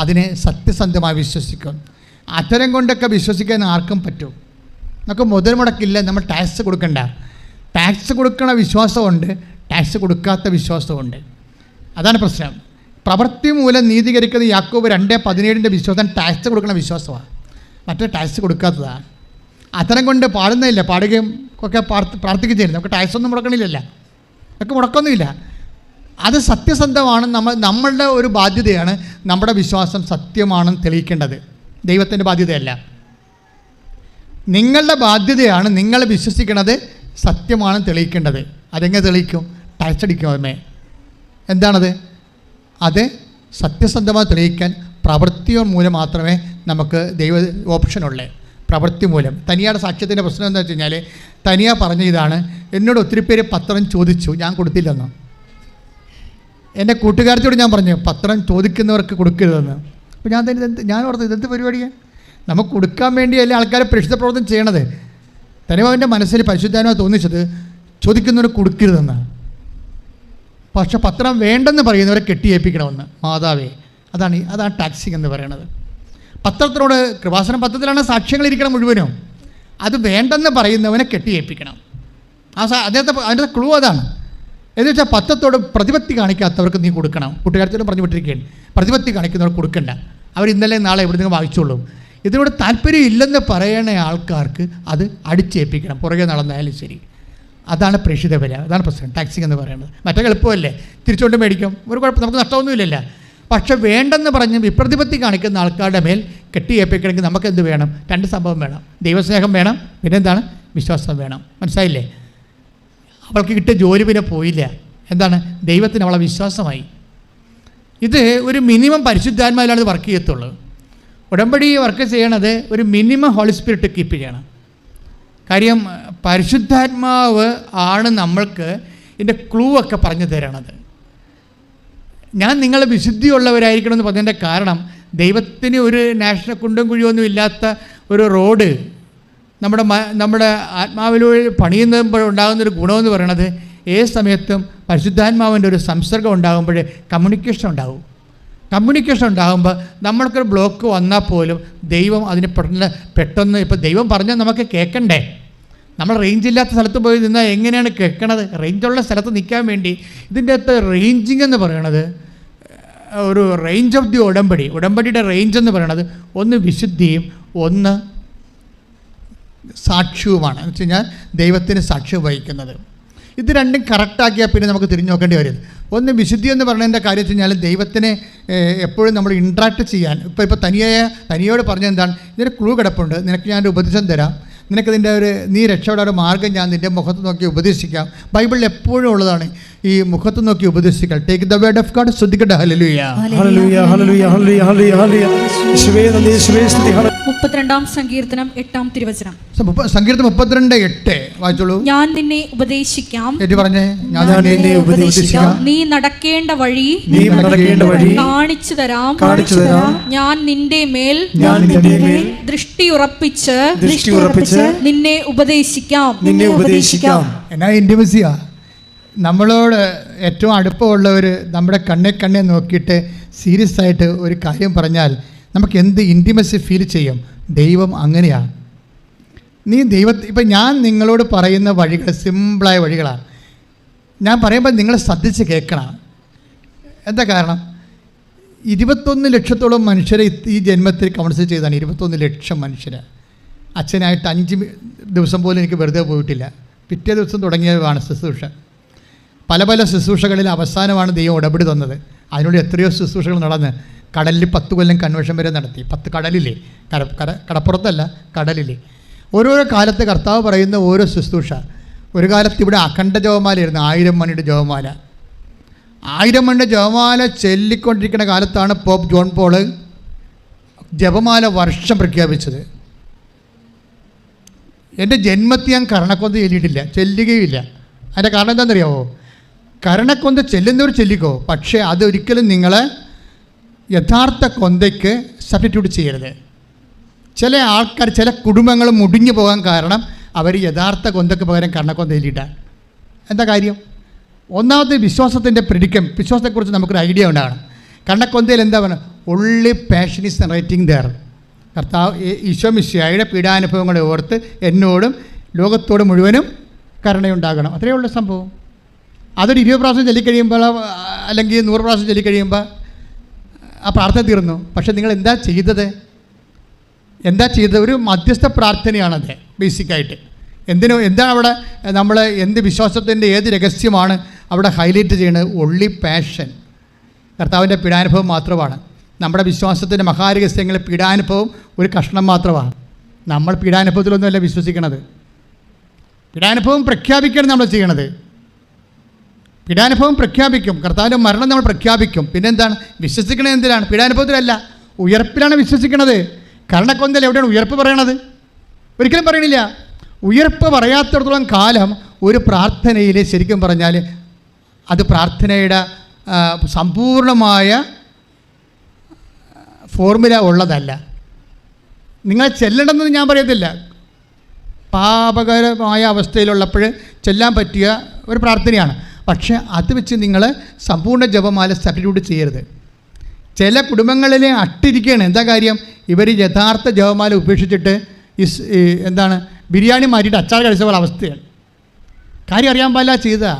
അതിനെ സത്യസന്ധമായി വിശ്വസിക്കും. അത്തരം കൊണ്ടൊക്കെ വിശ്വസിക്കാൻ ആർക്കും പറ്റും. നമുക്ക് മുതൽ മുടക്കില്ല, നമ്മൾ ടാക്സ് കൊടുക്കണ്ട. ടാക്സ് കൊടുക്കണ വിശ്വാസമുണ്ട്, ടാക്സ് കൊടുക്കാത്ത വിശ്വാസമുണ്ട്. അതാണ് പ്രശ്നം. പ്രവൃത്തി മൂലം നീതീകരിക്കുന്ന യാക്കോബ് 2:17 വിശ്വാസം ടാക്സ് കൊടുക്കുന്ന വിശ്വാസമാണ്, മറ്റേ ടാക്സ് കൊടുക്കാത്തതാണ്. അത്തരം കൊണ്ട് പാടുന്നില്ല, പാടുകയും ഒക്കെ പ്രാർത്ഥിക്കുകയും ചെയ്യുന്നത്. നമുക്ക് ടാക്സ് ഒന്നും മുടക്കണില്ലല്ല, നമുക്ക് മുടക്കൊന്നുമില്ല. അത് സത്യസന്ധമാണ്. നമ്മളുടെ ഒരു ബാധ്യതയാണ് നമ്മുടെ വിശ്വാസം സത്യമാണെന്ന് തെളിയിക്കേണ്ടത്, ദൈവത്തിൻ്റെ ബാധ്യതയല്ല. നിങ്ങളുടെ ബാധ്യതയാണ് നിങ്ങൾ വിശ്വസിക്കുന്നത് സത്യമാണെന്ന് തെളിയിക്കേണ്ടത്. അതെങ്ങനെ തെളിയിക്കും? ടാക്സ് അടിക്കും. അതിനെ എന്താണത്? അത് സത്യസന്ധമായി തെളിയിക്കാൻ പ്രവൃത്തിയോ മൂലം മാത്രമേ നമുക്ക് ദൈവ ഓപ്ഷനുള്ളൂ. പ്രവൃത്തി മൂലം. തനിയാടെ സാക്ഷ്യത്തിൻ്റെ പ്രശ്നം എന്താ വെച്ച് കഴിഞ്ഞാൽ തനിയ പറഞ്ഞ ഇതാണ്, എന്നോട് ഒത്തിരി പേര് പത്രം ചോദിച്ചു, ഞാൻ കൊടുത്തില്ലെന്ന്. എൻ്റെ കൂട്ടുകാരത്തോട് ഞാൻ പറഞ്ഞു പത്രം ചോദിക്കുന്നവർക്ക് കൊടുക്കരുതെന്ന്. അപ്പോൾ ഞാൻ ഓർത്ത് ഇതെന്ത് പരിപാടിയാണ്? നമുക്ക് കൊടുക്കാൻ വേണ്ടിയല്ലേ ആൾക്കാരെ പരിശുദ്ധ പ്രവർത്തനം ചെയ്യണത്. തനിമാവിൻ്റെ മനസ്സിൽ പരിശുദ്ധാത്മാവ് തോന്നിച്ചത് ചോദിക്കുന്നവർ കൊടുക്കരുതെന്നാണ്. പക്ഷെ പത്രം വേണ്ടെന്ന് പറയുന്നവരെ കെട്ടിയേൽപ്പിക്കണമെന്ന്. മാതാവേ, അതാണ് ടാക്സിങ് എന്ന് പറയുന്നത്. പത്രത്തിനോട്, കൃപാസന പത്രത്തിലാണ് സാക്ഷ്യങ്ങളിരിക്കണം മുഴുവനും. അത് വേണ്ടെന്ന് പറയുന്നവനെ കെട്ടിയേൽപ്പിക്കണം. അതിൻ്റെ ക്ലൂ അതാണ്. എന്ന് വെച്ചാൽ പത്രത്തോട് പ്രതിപത്തി കാണിക്കാത്തവർക്ക് നീ കൊടുക്കണം. കൂട്ടുകാരത്തോട് പറഞ്ഞു വിട്ടിരിക്കുകയാണ്, പ്രതിപത്തി കാണിക്കുന്നവർക്ക് കൊടുക്കണ്ട, അവർ ഇന്നലെ നാളെ എവിടെ നിന്ന് വായിച്ചോളും. ഇതിനോട് താല്പര്യം ഇല്ലെന്ന് പറയണ ആൾക്കാർക്ക് അത് അടിച്ചേൽപ്പിക്കണം, പുറകെ നടന്നാലും ശരി. അതാണ് പ്രേക്ഷിത വില, അതാണ് പ്രശ്നം. ടാക്സിങ് എന്ന് പറയുന്നത് മറ്റേ എളുപ്പമല്ലേ, തിരിച്ചുകൊണ്ട് മേടിക്കും, ഒരു കുഴപ്പം, നമുക്ക് നഷ്ടമൊന്നുമില്ലല്ലോ. പക്ഷെ വേണ്ടെന്ന് പറഞ്ഞ് വിപ്രതിപത്തി കാണിക്കുന്ന ആൾക്കാരുടെ മേൽ കെട്ടിയേൽപ്പിക്കണമെങ്കിൽ നമുക്ക് എന്ത് വേണം? 2 സംഭവം വേണം. ദൈവസ്നേഹം വേണം, പിന്നെന്താണ്? വിശ്വാസം വേണം. മനസ്സിലായില്ലേ? അവൾക്ക് കിട്ടിയ ജോലി പിന്നെ പോയില്ല. എന്താണ്? ദൈവത്തിന് അവളെ വിശ്വാസമായി. ഇത് ഒരു മിനിമം പരിശുദ്ധാത്മാവിലാണ് ഇത് വർക്ക് ചെയ്യത്തുള്ളൂ. ഉടമ്പടി വർക്ക് ചെയ്യണത് ഒരു മിനിമം ഹോളി സ്പിരിറ്റ് കീപ്പ് ചെയ്യണം. കാര്യം പരിശുദ്ധാത്മാവ് ആണ് നമ്മൾക്ക് ഇതിൻ്റെ ക്ലൂ ഒക്കെ പറഞ്ഞു തരണത്. ഞാൻ നിങ്ങൾ വിശുദ്ധിയുള്ളവരായിരിക്കണം എന്ന് പറഞ്ഞതിൻ്റെ കാരണം, ദൈവത്തിന് ഒരു നാഷണൽ കുണ്ടും കുഴിയൊന്നും ഇല്ലാത്ത ഒരു റോഡ് നമ്മുടെ ആത്മാവിലൂടെ പണിയുമ്പോൾ ഉണ്ടാകുന്നൊരു ഗുണമെന്ന് പറയുന്നത്, ഏത് സമയത്തും പരിശുദ്ധാത്മാവിൻ്റെ ഒരു സംസർഗം ഉണ്ടാകുമ്പോൾ കമ്മ്യൂണിക്കേഷൻ ഉണ്ടാകും. കമ്മ്യൂണിക്കേഷൻ ഉണ്ടാകുമ്പോൾ നമ്മൾക്കൊരു ബ്ലോക്ക് വന്നാൽ പോലും ദൈവം അതിന് പെട്ടെന്ന് ഇപ്പോൾ ദൈവം പറഞ്ഞാൽ നമുക്ക് കേൾക്കണ്ടേ? നമ്മൾ റേഞ്ചില്ലാത്ത സ്ഥലത്ത് പോയി നിന്നാൽ എങ്ങനെയാണ് കേൾക്കണത്? റേഞ്ചുള്ള സ്ഥലത്ത് നിൽക്കാൻ വേണ്ടി ഇതിൻ്റെ അകത്ത് റേഞ്ചിങ് എന്ന് പറയണത് ഒരു റേഞ്ച് ഓഫ് ദി ഉടമ്പടിയുടെ റേഞ്ച് എന്ന് പറയണത് ഒന്ന് വിശുദ്ധിയും ഒന്ന് സാക്ഷ്യവുമാണ്. എന്ന് വെച്ച് കഴിഞ്ഞാൽ ദൈവത്തിന് സാക്ഷ്യം വഹിക്കുന്നത്. ഇത് രണ്ടും കറക്റ്റാക്കിയാൽ പിന്നെ നമുക്ക് തിരിഞ്ഞു നോക്കേണ്ടി വരും. ഒന്ന് വിശുദ്ധി എന്ന് പറയുന്നതിൻ്റെ കാര്യം വെച്ച് കഴിഞ്ഞാൽ ദൈവത്തിനെ എപ്പോഴും നമ്മൾ ഇൻട്രാക്ട് ചെയ്യാൻ, ഇപ്പോൾ തനിയോട് പറഞ്ഞ എന്താണ്, ഇതിന് ക്ലൂ കിടപ്പുണ്ട്, നിനക്ക് ഞാനൊരു ഉപദേശം തരാം, നിനക്കതിൻ്റെ നീ രക്ഷപ്പെടാൻ ഒരു മാർഗ്ഗം ഞാൻ നിൻ്റെ മുഖത്ത് നോക്കി ഉപദേശിക്കാം. ബൈബിളിൽ എപ്പോഴും ഉള്ളതാണ് ഈ മുഖത്ത് നോക്കി ഉപദേശിക്കൽ. Take the word of God. ശ്രദ്ധിക്കട്ടെ. Hallelujah hallelujah hallelujah hallelujah hallelujah. യേശുവേ നന്ദി, യേശുവേ സ്തുതി. 32-ാം സങ്കീർത്തനം 8-ാം തിരുവചനം. സങ്കീർത്തനം 32:8 വായിച്ചോളൂ. ഞാൻ നിന്നെ ഉപദേശിക്കാം. ഏറ്റു പറഞ്ഞേ. ഞാൻ നിന്നെ ഉപദേശിക്കാം. നീ നടക്കേണ്ട വഴി കാണിച്ചു തരാം. ഞാൻ നിന്റെ മേൽ ദൃഷ്ടി ഉറപ്പിച്ച് നിന്നെ ഉപദേശിക്കാം. എന്നാ ഇൻറ്റിമസിയാ. നമ്മളോട് ഏറ്റവും അടുപ്പമുള്ളവർ നമ്മുടെ കണ്ണെ നോക്കിയിട്ട് സീരിയസ് ആയിട്ട് ഒരു കാര്യം പറഞ്ഞാൽ നമുക്ക് എന്ത് ഇൻറ്റിമസി ഫീൽ ചെയ്യും. ദൈവം അങ്ങനെയാണ്. ഇപ്പം ഞാൻ നിങ്ങളോട് പറയുന്ന വഴികൾ സിമ്പിളായ വഴികളാണ്. ഞാൻ പറയുമ്പോൾ നിങ്ങൾ ശ്രദ്ധിച്ച് കേൾക്കണം. എന്താ കാരണം? 21 ലക്ഷത്തോളം മനുഷ്യരെ ഈ ജന്മത്തിൽ കൗൺസിൽ ചെയ്താണ്. 21 ലക്ഷം മനുഷ്യരെ. അച്ഛനായിട്ട് 5 ദിവസം പോലും എനിക്ക് വെറുതെ പോയിട്ടില്ല. പിറ്റേ ദിവസം തുടങ്ങിയതാണ് ശുശ്രൂഷ. പല ശുശ്രൂഷകളിൽ അവസാനമാണ് ദൈവം ഉടമ്പടി തന്നത്. അതിനോട് എത്രയോ ശുശ്രൂഷകൾ നടന്ന് കടലിൽ 10 കൊല്ലം കൺവെൻഷൻ വരെ നടത്തി. 10 കടലില്ലേ, കടപ്പുറത്തല്ല, കടലില്ലേ. ഓരോരോ കാലത്ത് കർത്താവ് പറയുന്ന ഓരോ ശുശ്രൂഷ. ഒരു കാലത്ത് ഇവിടെ അഖണ്ഡ ജപമാലയായിരുന്നു, 1000 മണിയുടെ ജപമാല. 1000 മണിയുടെ ജപമാല ചൊല്ലിക്കൊണ്ടിരിക്കുന്ന കാലത്താണ് പോപ്പ് ജോൺ പോൾ ജപമാല വർഷം പ്രഖ്യാപിച്ചത്. എൻ്റെ ജന്മത്തിൽ ഞാൻ കരണക്കൊന്ത ചൊല്ലിയിട്ടില്ല, ചെല്ലുകയുമില്ല. അതിൻ്റെ കാരണം എന്താണെന്നറിയാമോ? കരണക്കൊന്ത ചെല്ലുന്നവർ ചെല്ലിക്കോ, പക്ഷേ അതൊരിക്കലും നിങ്ങളെ യഥാർത്ഥ കൊന്തയ്ക്ക് സബ്സ്റ്റിറ്റ്യൂട്ട് ചെയ്യരുത്. ചില ആൾക്കാർ, ചില കുടുംബങ്ങൾ മുടിഞ്ഞു പോകാൻ കാരണം അവർ യഥാർത്ഥ കൊന്തയ്ക്ക് പകരം കരണക്കൊന്ത ചൊല്ലിയിട്ടാണ്. എന്താ കാര്യം? ഒന്നാമത്തെ വിശ്വാസത്തെക്കുറിച്ച് നമുക്കൊരു ഐഡിയ ഉണ്ടാകണം. കരണക്കൊന്തയിൽ എന്താ പറയുക? Only passion is narrating there. കർത്താവ് ഈശോ മിശിഹായുടെ പീഡാനുഭവങ്ങളെ ഓർത്ത് എന്നോടും ലോകത്തോട് മുഴുവനും കരുണയുണ്ടാകണം. അത്രയേ ഉള്ള സംഭവം. അതൊരു 20 പ്രാവശ്യം ചൊല്ലിക്കഴിയുമ്പോൾ അല്ലെങ്കിൽ 100 പ്രാവശ്യം ചൊല്ലിക്കഴിയുമ്പോൾ ആ പ്രാർത്ഥന തീർന്നു. പക്ഷേ നിങ്ങൾ എന്താ ചെയ്തത്? ഒരു മധ്യസ്ഥ പ്രാർത്ഥനയാണത് ബേസിക്കായിട്ട്. എന്താണ് അവിടെ നമ്മൾ എന്ത് വിശ്വാസത്തിൻ്റെ ഏത് രഹസ്യമാണ് അവിടെ ഹൈലൈറ്റ് ചെയ്യുന്നത്? Only passion. കർത്താവിൻ്റെ പീഡാനുഭവം മാത്രമാണ്. നമ്മുടെ വിശ്വാസത്തിൻ്റെ മഹാരഹസ്യങ്ങൾ പീഡാനുഭവം ഒരു കഷ്ണം മാത്രമാണ്. നമ്മൾ പീഡാനുഭവത്തിലൊന്നുമല്ല വിശ്വസിക്കണത്. പീഡാനുഭവം പ്രഖ്യാപിക്കുകയാണ് നമ്മൾ ചെയ്യണത്. പീഡാനുഭവം പ്രഖ്യാപിക്കും, കർത്താവിൻ്റെ മരണം നമ്മൾ പ്രഖ്യാപിക്കും. പിന്നെന്താണ് വിശ്വസിക്കണത്? എന്തിനാണ്? പീഡാനുഭവത്തിലല്ല, ഉയർപ്പിലാണ് വിശ്വസിക്കണത്. കരണക്കൊന്തൽ എവിടെയാണ് ഉയർപ്പ് പറയണത്? ഒരിക്കലും പറയണില്ല. ഉയർപ്പ് പറയാത്തിടത്തോളം കാലം ഒരു പ്രാർത്ഥനയിൽ ശരിക്കും പറഞ്ഞാൽ അത് പ്രാർത്ഥനയുടെ സമ്പൂർണമായ ഫോർമുല ഉള്ളതല്ല. നിങ്ങൾ ചെല്ലണമെന്ന് ഞാൻ പറയത്തില്ല. പാപകരമായ അവസ്ഥയിലുള്ളപ്പോൾ ചെല്ലാൻ പറ്റിയ ഒരു പ്രാർത്ഥനയാണ്. പക്ഷേ അത് വെച്ച് നിങ്ങൾ സമ്പൂർണ്ണ ജപമാല സബ്സ്റ്റിറ്റ്യൂട്ട് ചെയ്യരുത്. ചില കുടുംബങ്ങളിലെ അട്ടിരിക്കുകയാണ്. എന്താ കാര്യം? ഇവർ യഥാർത്ഥ ജപമാല ഉപേക്ഷിച്ചിട്ട് എന്താണ് ബിരിയാണി മാറ്റിയിട്ട് അച്ചാർ കഴിച്ച പോലെ അവസ്ഥയാണ്. കാര്യം അറിയാൻ പാടില്ല ചെയ്താൽ.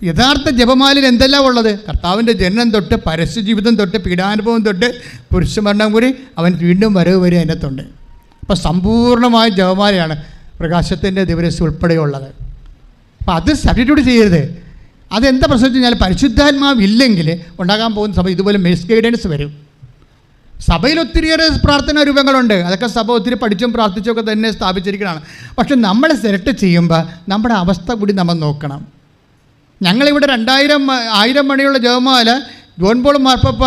യഥാർത്ഥ ജപമാലയിൽ എന്തെല്ലാം ഉള്ളത്? കർത്താവിൻ്റെ ജനനം തൊട്ട് പരസ്യജീവിതം തൊട്ട് പീഡാനുഭവം തൊട്ട് പുരുഷമരണം കൂടി അവൻ വീണ്ടും വരവ് വരെ അതിനകത്തുണ്ട്. അപ്പോൾ സമ്പൂർണ്ണമായ ജപമാലയാണ് പ്രകാശത്തിൻ്റെ ദിവരസ് ഉൾപ്പെടെയുള്ളത്. അപ്പോൾ അത് സബ്സ്റ്റിറ്റ്യൂട്ട് ചെയ്യരുത്. അതെന്താ പ്രശ്നം വെച്ച് കഴിഞ്ഞാൽ പരിശുദ്ധാത്മാവില്ലെങ്കിൽ ഉണ്ടാകാൻ പോകുന്ന സഭ ഇതുപോലെ മിസ് ഗൈഡൻസ് വരും. സഭയിൽ ഒത്തിരിയേറെ പ്രാർത്ഥനാ രൂപങ്ങളുണ്ട്. അതൊക്കെ സഭ ഒത്തിരി പഠിച്ചും പ്രാർത്ഥിച്ചുമൊക്കെ തന്നെ സ്ഥാപിച്ചിരിക്കുന്നതാണ്. പക്ഷെ നമ്മൾ സെലക്ട് ചെയ്യുമ്പോൾ നമ്മുടെ അവസ്ഥ കൂടി നമ്മൾ നോക്കണം. ഞങ്ങളിവിടെ 1000 മണിയുള്ള ജപമാല ജോൺ പോൾ മാർപ്പാപ്പ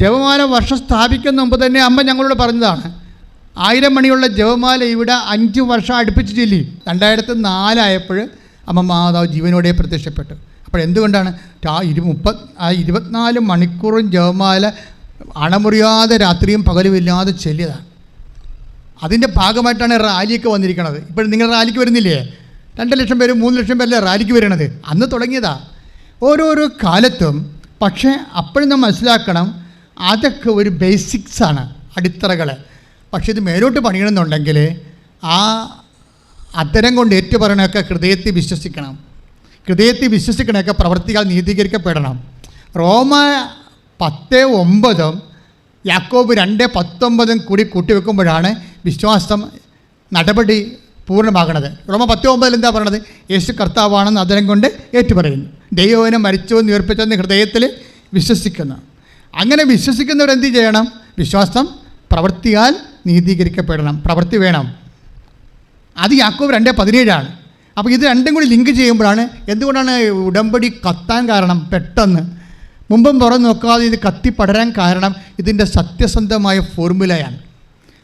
ജപമാല വർഷം സ്ഥാപിക്കുന്ന മുമ്പ് തന്നെ അമ്മ ഞങ്ങളോട് പറഞ്ഞതാണ്. 1000 മണിയുള്ള ജപമാല ഇവിടെ 5 വർഷം അടുപ്പിച്ച് ചൊല്ലി. 2004 ആയപ്പോൾ അമ്മ മാതാവ് ജീവനോടെ പ്രത്യക്ഷപ്പെട്ടു. അപ്പോൾ എന്തുകൊണ്ടാണ്? 24 മണിക്കൂറും ജപമാല അണമുറിയാതെ രാത്രിയും പകലുമില്ലാതെ ചൊല്ലിയതാണ്. അതിൻ്റെ ഭാഗമായിട്ടാണ് റാലിയൊക്കെ വന്നിരിക്കുന്നത്. ഇപ്പോൾ നിങ്ങൾ റാലിക്ക് വരുന്നില്ലേ? 2 ലക്ഷം പേര് 3 ലക്ഷം പേരല്ലേ റാലിക്ക് വരണത്? അന്ന് തുടങ്ങിയതാ. ഓരോരോ കാലത്തും. പക്ഷേ അപ്പോഴും നാം മനസ്സിലാക്കണം, അതൊക്കെ ഒരു ബേസിക്സാണ്, അടിത്തറകൾ. പക്ഷേ ഇത് മേലോട്ട് പണിയണമെന്നുണ്ടെങ്കിൽ ആ അത്തരം കൊണ്ട് ഏറ്റുപറയണമൊക്കെ ഹൃദയത്തിൽ വിശ്വസിക്കണം. ഹൃദയത്തിൽ വിശ്വസിക്കണമൊക്കെ പ്രവർത്തികൾ നീതീകരിക്കപ്പെടണം. റോമ 10:9 യാക്കോബ് 2:19 കൂടി കൂട്ടിവെക്കുമ്പോഴാണ് വിശ്വാസം നടപടി പൂർണ്ണമാകണത്. റോമ 10:9 എന്താ പറയണത്? യേശു കർത്താവാണെന്ന് അതരം കൊണ്ട് ഏറ്റുപറയുന്നു. ദൈവവനെ മരിച്ചവെന്ന് ഉയർപ്പിച്ചെന്ന് ഹൃദയത്തിൽ വിശ്വസിക്കുന്നു. അങ്ങനെ വിശ്വസിക്കുന്നവരെന്ത് ചെയ്യണം? വിശ്വാസം പ്രവൃത്തിയാൽ നീതീകരിക്കപ്പെടണം. പ്രവൃത്തി വേണം. അത് യാക്കോബ് 2:17 അപ്പോൾ ഇത് രണ്ടും കൂടി ലിങ്ക് ചെയ്യുമ്പോഴാണ് എന്തുകൊണ്ടാണ് ഉടമ്പടി കത്താൻ കാരണം. പെട്ടെന്ന് മുമ്പും പുറം നോക്കാതെ ഇത് കത്തിപ്പടരാൻ കാരണം ഇതിൻ്റെ സത്യസന്ധമായ ഫോർമുലയാണ്.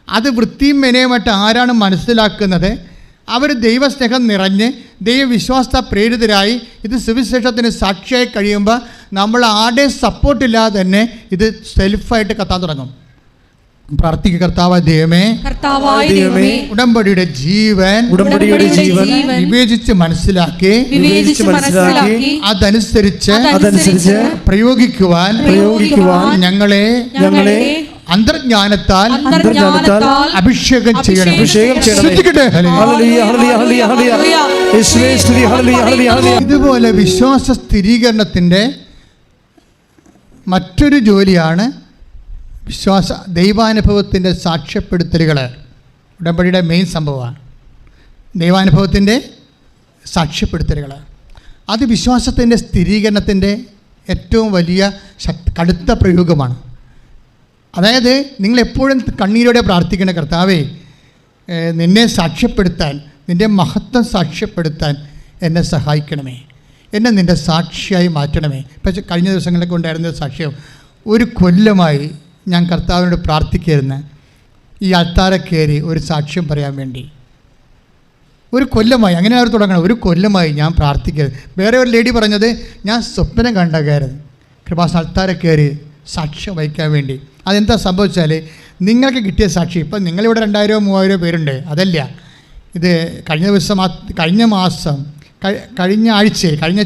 അത് വൃത്തിയും മെനയുമായിട്ട് ആരാണ് മനസ്സിലാക്കുന്നത്? അവർ ദൈവസ്നേഹം നിറഞ്ഞ് ദൈവവിശ്വാസ പ്രേരിതരായി ഇത് സുവിശേഷത്തിന് സാക്ഷിയായി കഴിയുമ്പോൾ നമ്മൾ ആരുടെ സപ്പോർട്ടില്ലാതെ തന്നെ ഇത് സെൽഫായിട്ട് കത്താൻ തുടങ്ങും. പ്രാർത്ഥിക്കുക. കർത്താവായ ദൈവമേ, ഉടമ്പടിയുടെ ജീവൻ വിവേചിച്ച് മനസ്സിലാക്കി അതനുസരിച്ച് പ്രയോഗിക്കുവാൻ ഞങ്ങളെ അന്തർജ്ഞാനത്താൽ അഭിഷേകം ചെയ്യണം. ഇതുപോലെ വിശ്വാസ സ്ഥിരീകരണത്തിൻ്റെ മറ്റൊരു ജോലിയാണ് ദൈവാനുഭവത്തിൻ്റെ സാക്ഷ്യപ്പെടുത്തലുകൾ. ഉടമ്പടിയുടെ മെയിൻ സംഭവമാണ് ദൈവാനുഭവത്തിൻ്റെ സാക്ഷ്യപ്പെടുത്തലുകൾ. അത് വിശ്വാസത്തിൻ്റെ സ്ഥിരീകരണത്തിൻ്റെ ഏറ്റവും വലിയ കടുത്ത പ്രയോഗമാണ്. അതായത് നിങ്ങളെപ്പോഴും കണ്ണീരോടെ പ്രാർത്ഥിക്കേണ്ട, കർത്താവേ നിന്നെ സാക്ഷ്യപ്പെടുത്താൻ, നിൻ്റെ മഹത്വം സാക്ഷ്യപ്പെടുത്താൻ എന്നെ സഹായിക്കണമേ, എന്നെ നിൻ്റെ സാക്ഷിയായി മാറ്റണമേ. ഇപ്പം കഴിഞ്ഞ ദിവസങ്ങളിലൊക്കെ ഉണ്ടായിരുന്ന സാക്ഷ്യം, 1 കൊല്ലമായി ഞാൻ കർത്താവിനോട് പ്രാർത്ഥിക്കായിരുന്നു ഈ അൾത്താര കയറി ഒരു സാക്ഷ്യം പറയാൻ വേണ്ടി. 1 കൊല്ലമായി, അങ്ങനെ അവർ തുടങ്ങണം. 1 കൊല്ലമായി ഞാൻ പ്രാർത്ഥിക്കരുത്. വേറെ ഒരു ലേഡി പറഞ്ഞത്, ഞാൻ സ്വപ്നം കണ്ടായിരുന്നു കൃപാസന അൾത്താര കയറി സാക്ഷ്യം വഹിക്കാൻ വേണ്ടി. അതെന്താ സംഭവിച്ചാൽ, നിങ്ങൾക്ക് കിട്ടിയ സാക്ഷി, ഇപ്പം നിങ്ങളിവിടെ 2000-3000 പേരുണ്ട്, അതല്ല. ഇത് കഴിഞ്ഞ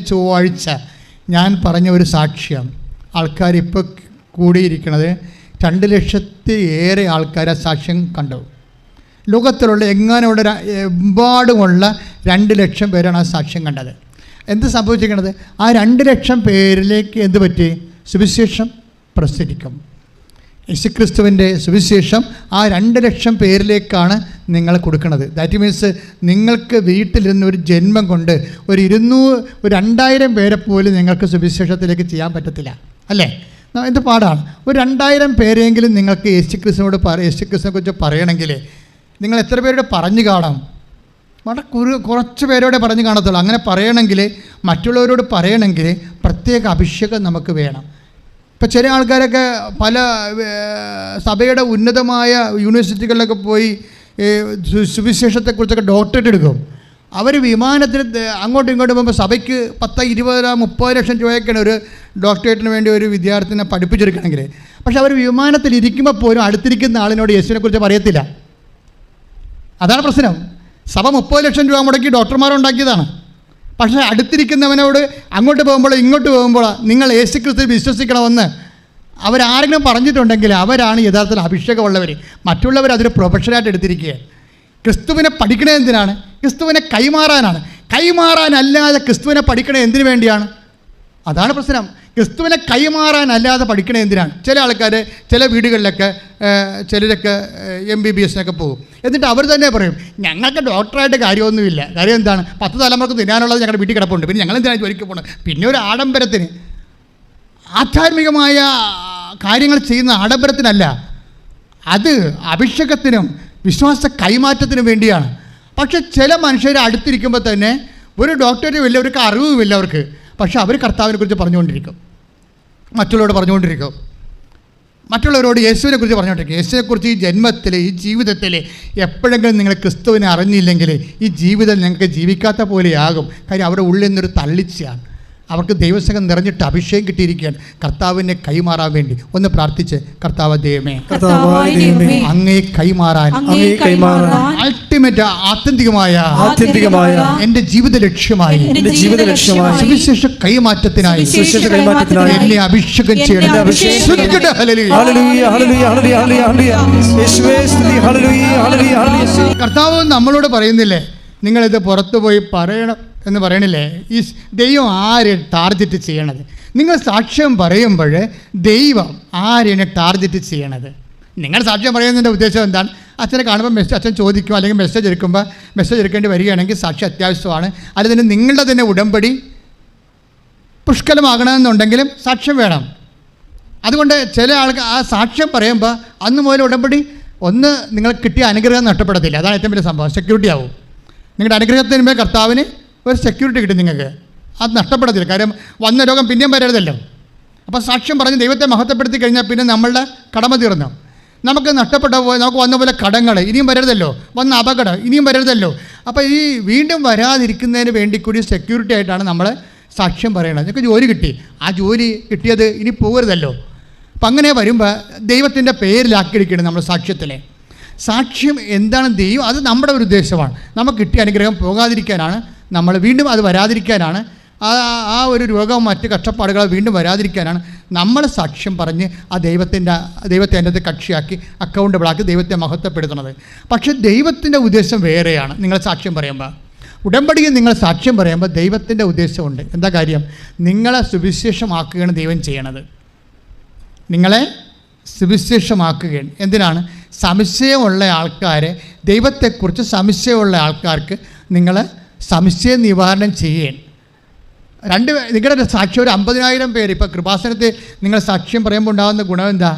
ചൊവ്വാഴ്ച ഞാൻ പറഞ്ഞ ഒരു സാക്ഷ്യം ആൾക്കാർ ഇപ്പോൾ കൂടിയിരിക്കുന്നത് 2 ലക്ഷത്തിലേറെ ആൾക്കാർ ആ സാക്ഷ്യം കണ്ടു. ലോകത്തിലുള്ള എമ്പാടുമുള്ള 2 ലക്ഷം പേരാണ് ആ സാക്ഷ്യം കണ്ടത്. എന്ത് സംഭവിച്ചിരിക്കുന്നത്? ആ 2 ലക്ഷം പേരിലേക്ക് എന്ത് പറ്റി? സുവിശേഷം പ്രസരിക്കും. യേശുക്രിസ്തുവിൻ്റെ സുവിശേഷം ആ 2 ലക്ഷം പേരിലേക്കാണ് നിങ്ങൾ കൊടുക്കുന്നത്. ദാറ്റ് മീൻസ് നിങ്ങൾക്ക് വീട്ടിലിരുന്ന് ഒരു ജന്മം കൊണ്ട് ഒരു 2000 പേരെ പോലും നിങ്ങൾക്ക് സുവിശേഷത്തിലേക്ക് ചെയ്യാൻ പറ്റത്തില്ല, അല്ലേ? എന്ത് പാടാണ്. ഒരു 2000 പേരെങ്കിലും നിങ്ങൾക്ക് യേശുക്രിസ്തുവിനെ കുറിച്ച് പറയണമെങ്കിൽ നിങ്ങൾ എത്ര പേരോട് പറഞ്ഞു കാണും? വളരെ കുറച്ച് പേരോടെ പറഞ്ഞു കാണത്തുള്ളൂ. അങ്ങനെ പറയണമെങ്കിൽ, മറ്റുള്ളവരോട് പറയണമെങ്കിൽ പ്രത്യേക അഭിഷേകം നമുക്ക് വേണം. ഇപ്പം ചില ആൾക്കാരൊക്കെ പല സഭയുടെ ഉന്നതമായ യൂണിവേഴ്സിറ്റികളിലൊക്കെ പോയി സുവിശേഷത്തെക്കുറിച്ചൊക്കെ ഡോക്ടറേറ്റ് എടുക്കും. അവർ വിമാനത്തിൽ അങ്ങോട്ടും ഇങ്ങോട്ടും പോകുമ്പോൾ സഭയ്ക്ക് 10, 20, 30 ലക്ഷം രൂപയൊക്കെയാണ് ഒരു ഡോക്ടറേറ്റിന് വേണ്ടി ഒരു വിദ്യാർത്ഥിനെ പഠിപ്പിച്ചെടുക്കണമെങ്കിൽ. പക്ഷെ അവർ വിമാനത്തിൽ ഇരിക്കുമ്പോൾ പോലും അടുത്തിരിക്കുന്ന ആളിനോട് യേശുവിനെക്കുറിച്ച് പറയത്തില്ല. അതാണ് പ്രശ്നം. സഭ 30 ലക്ഷം രൂപ മുടക്കി ഡോക്ടർമാരുണ്ടാക്കിയതാണ്. പക്ഷേ അടുത്തിരിക്കുന്നവനോട് അങ്ങോട്ട് പോകുമ്പോൾ ഇങ്ങോട്ട് പോകുമ്പോൾ നിങ്ങൾ യേശുക്രിസ്തുവിൽ വിശ്വസിക്കണമെന്ന് അവരാരെങ്കിലും പറഞ്ഞിട്ടുണ്ടെങ്കിൽ അവരാണ് യഥാർത്ഥത്തിൽ അഭിഷേകമുള്ളവർ. മറ്റുള്ളവർ അതൊരു പ്രൊഫഷനായിട്ട് എടുത്തിരിക്കുകയാണ്. ക്രിസ്തുവിനെ പഠിക്കണേ എന്തിനാണ്? ക്രിസ്തുവിനെ കൈമാറാനാണ്. കൈമാറാനല്ലാതെ ക്രിസ്തുവിനെ പഠിക്കണേ എന്തിനു വേണ്ടിയാണ്? അതാണ് പ്രശ്നം. ക്രിസ്തുവിനെ കൈമാറാനല്ലാതെ പഠിക്കണേ എന്തിനാണ്? ചില ആൾക്കാർ ചില വീടുകളിലൊക്കെ ചിലരൊക്കെ MBBS പോകും. എന്നിട്ട് അവർ തന്നെ പറയും, ഞങ്ങൾക്ക് ഡോക്ടറായിട്ട് കാര്യമൊന്നുമില്ല. കാര്യം എന്താണ്? 10 തലമുറക്ക് തിന്നാനുള്ളത് ഞങ്ങളുടെ വീട്ടിൽ കിടപ്പുണ്ട്, പിന്നെ ഞങ്ങൾ എന്തിനാണ് ജോലിക്ക് പോകുന്നത്? പിന്നെ ഒരു ആഡംബരത്തിന്, ആധ്യാത്മികമായ കാര്യങ്ങൾ ചെയ്യുന്ന ആഡംബരത്തിനല്ല, അത് അഭിഷേകത്തിനും വിശ്വാസ കൈമാറ്റത്തിനും വേണ്ടിയാണ്. പക്ഷെ ചില മനുഷ്യർ അടുത്തിരിക്കുമ്പോൾ തന്നെ ഒരു ഡോക്ടറും ഇല്ല, അവർക്ക് അറിവുമില്ല അവർക്ക്. പക്ഷെ അവർ കർത്താവിനെ കുറിച്ച് പറഞ്ഞുകൊണ്ടിരിക്കും, മറ്റുള്ളവരോട് പറഞ്ഞുകൊണ്ടിരിക്കും, മറ്റുള്ളവരോട് യേശുവിനെ കുറിച്ച് പറഞ്ഞുകൊണ്ടിരിക്കും. യേശുവിനെക്കുറിച്ച് ഈ ജന്മത്തിൽ, ഈ ജീവിതത്തിൽ എപ്പോഴെങ്കിലും നിങ്ങൾ ക്രിസ്തുവിനെ അറിഞ്ഞില്ലെങ്കിൽ ഈ ജീവിതം ഞങ്ങൾക്ക് ജീവിക്കാത്ത പോലെയാകും. കാര്യം അവരുടെ ഉള്ളിൽ നിന്നൊരു തള്ളിച്ചയാണ്. അവർക്ക് ദൈവസ്നേഹം നിറഞ്ഞിട്ട് അഭിഷേകം കിട്ടിയിരിക്കുകയാണ് കർത്താവിനെ കൈമാറാൻ വേണ്ടി. ഒന്ന് പ്രാർത്ഥിച്ച്, കർത്താവ് ദൈവമേ, അങ്ങേ കൈമാറാൻ അൾട്ടിമേറ്റ് ആത്യന്തികമായ എൻ്റെ ജീവിത ലക്ഷ്യമായി സുവിശേഷ കൈമാറ്റത്തിനായി എന്നെ അഭിഷേകം ചെയ്യണം. കർത്താവ് നമ്മളോട് പറയുന്നില്ലേ, നിങ്ങളിത് പുറത്തു പോയി പറയണം എന്ന് പറയണില്ലേ? ഈ ദൈവം ആരെ ടാർഗറ്റ് ചെയ്യണത്? നിങ്ങൾ സാക്ഷ്യം പറയുമ്പോൾ ദൈവം ആരെയാണ് ടാർഗറ്റ് ചെയ്യണത്? നിങ്ങൾ സാക്ഷ്യം പറയുന്നതിൻ്റെ ഉദ്ദേശം എന്താണ്? അച്ഛനെ കാണുമ്പോൾ അച്ഛൻ ചോദിക്കും, അല്ലെങ്കിൽ മെസ്സേജ് എടുക്കേണ്ടി വരികയാണെങ്കിൽ സാക്ഷ്യം അത്യാവശ്യമാണ്. അല്ലെങ്കിൽ നിങ്ങളുടെ തന്നെ ഉടമ്പടി പുഷ്കലമാകണമെന്നുണ്ടെങ്കിലും സാക്ഷ്യം വേണം. അതുകൊണ്ട് ചില ആൾക്ക് ആ സാക്ഷ്യം പറയുമ്പോൾ അന്ന് മുതൽ ഉടമ്പടി ഒന്ന് നിങ്ങൾക്ക് കിട്ടിയ അനുഗ്രഹം നഷ്ടപ്പെടത്തില്ല. അതാണ് ഏറ്റവും വലിയ സംഭവം. സെക്യൂരിറ്റി ആവും. നിങ്ങളുടെ അനുഗ്രഹത്തിന് മേൽ കർത്താവിന് ഒരു സെക്യൂരിറ്റി കിട്ടും നിങ്ങൾക്ക്. അത് നഷ്ടപ്പെടത്തില്ല. കാര്യം വന്ന രോഗം പിന്നെയും വരരുതല്ലോ. അപ്പോൾ സാക്ഷ്യം പറഞ്ഞ് ദൈവത്തെ മഹത്വപ്പെടുത്തി കഴിഞ്ഞാൽ പിന്നെ നമ്മളുടെ കടമ തീർന്നു. നമുക്ക് നഷ്ടപ്പെട്ട പോലെ, നമുക്ക് വന്ന പോലെ കടങ്ങൾ ഇനിയും വരരുതല്ലോ, വന്ന അപകടം ഇനിയും വരരുതല്ലോ. അപ്പോൾ ഈ വീണ്ടും വരാതിരിക്കുന്നതിന് വേണ്ടി കൂടി സെക്യൂരിറ്റി ആയിട്ടാണ് നമ്മൾ സാക്ഷ്യം പറയണത്. നിങ്ങൾക്ക് ജോലി കിട്ടി, ആ ജോലി കിട്ടിയത് ഇനി പോകരുതല്ലോ. അപ്പം അങ്ങനെ വരുമ്പോൾ ദൈവത്തിൻ്റെ പേരിലാക്കിയിരിക്കണം നമ്മൾ സാക്ഷ്യത്തിലെ. സാക്ഷ്യം എന്താണ്? ദൈവം, അത് നമ്മുടെ ഒരു ഉദ്ദേശമാണ്. നമുക്ക് കിട്ടിയ അനുഗ്രഹം പോകാതിരിക്കാനാണ്, നമ്മൾ വീണ്ടും അത് വരാതിരിക്കാനാണ്, ആ ഒരു രോഗവും മറ്റ് കഷ്ടപ്പാടുകൾ വീണ്ടും വരാതിരിക്കാനാണ് നമ്മൾ സാക്ഷ്യം പറഞ്ഞ് ദൈവത്തെ അതിൻ്റെ അകത്ത് കക്ഷിയാക്കി അക്കൗണ്ടബിളാക്കി ദൈവത്തെ മഹത്വപ്പെടുത്തുന്നത്. പക്ഷേ ദൈവത്തിൻ്റെ ഉദ്ദേശം വേറെയാണ്. നിങ്ങൾ സാക്ഷ്യം പറയുമ്പോൾ, ഉടമ്പടിയിൽ നിങ്ങൾ സാക്ഷ്യം പറയുമ്പോൾ ദൈവത്തിൻ്റെ ഉദ്ദേശമുണ്ട്. എന്താ കാര്യം? നിങ്ങളെ സുവിശേഷമാക്കുകയാണ് ദൈവം ചെയ്യണത്. നിങ്ങളെ സുവിശേഷമാക്കുകയാണ്. എന്തിനാണ്? സംശയമുള്ള ആൾക്കാരെ, ദൈവത്തെക്കുറിച്ച് സംശയമുള്ള ആൾക്കാർക്ക് നിങ്ങൾ സംശയ നിവാരണം ചെയ്യുകയാണ്. നിങ്ങളുടെ സാക്ഷ്യം ഒരു 50,000 പേര് ഇപ്പോൾ കൃപാസനത്തിൽ നിങ്ങൾ സാക്ഷ്യം പറയുമ്പോൾ ഉണ്ടാകുന്ന ഗുണം എന്താ?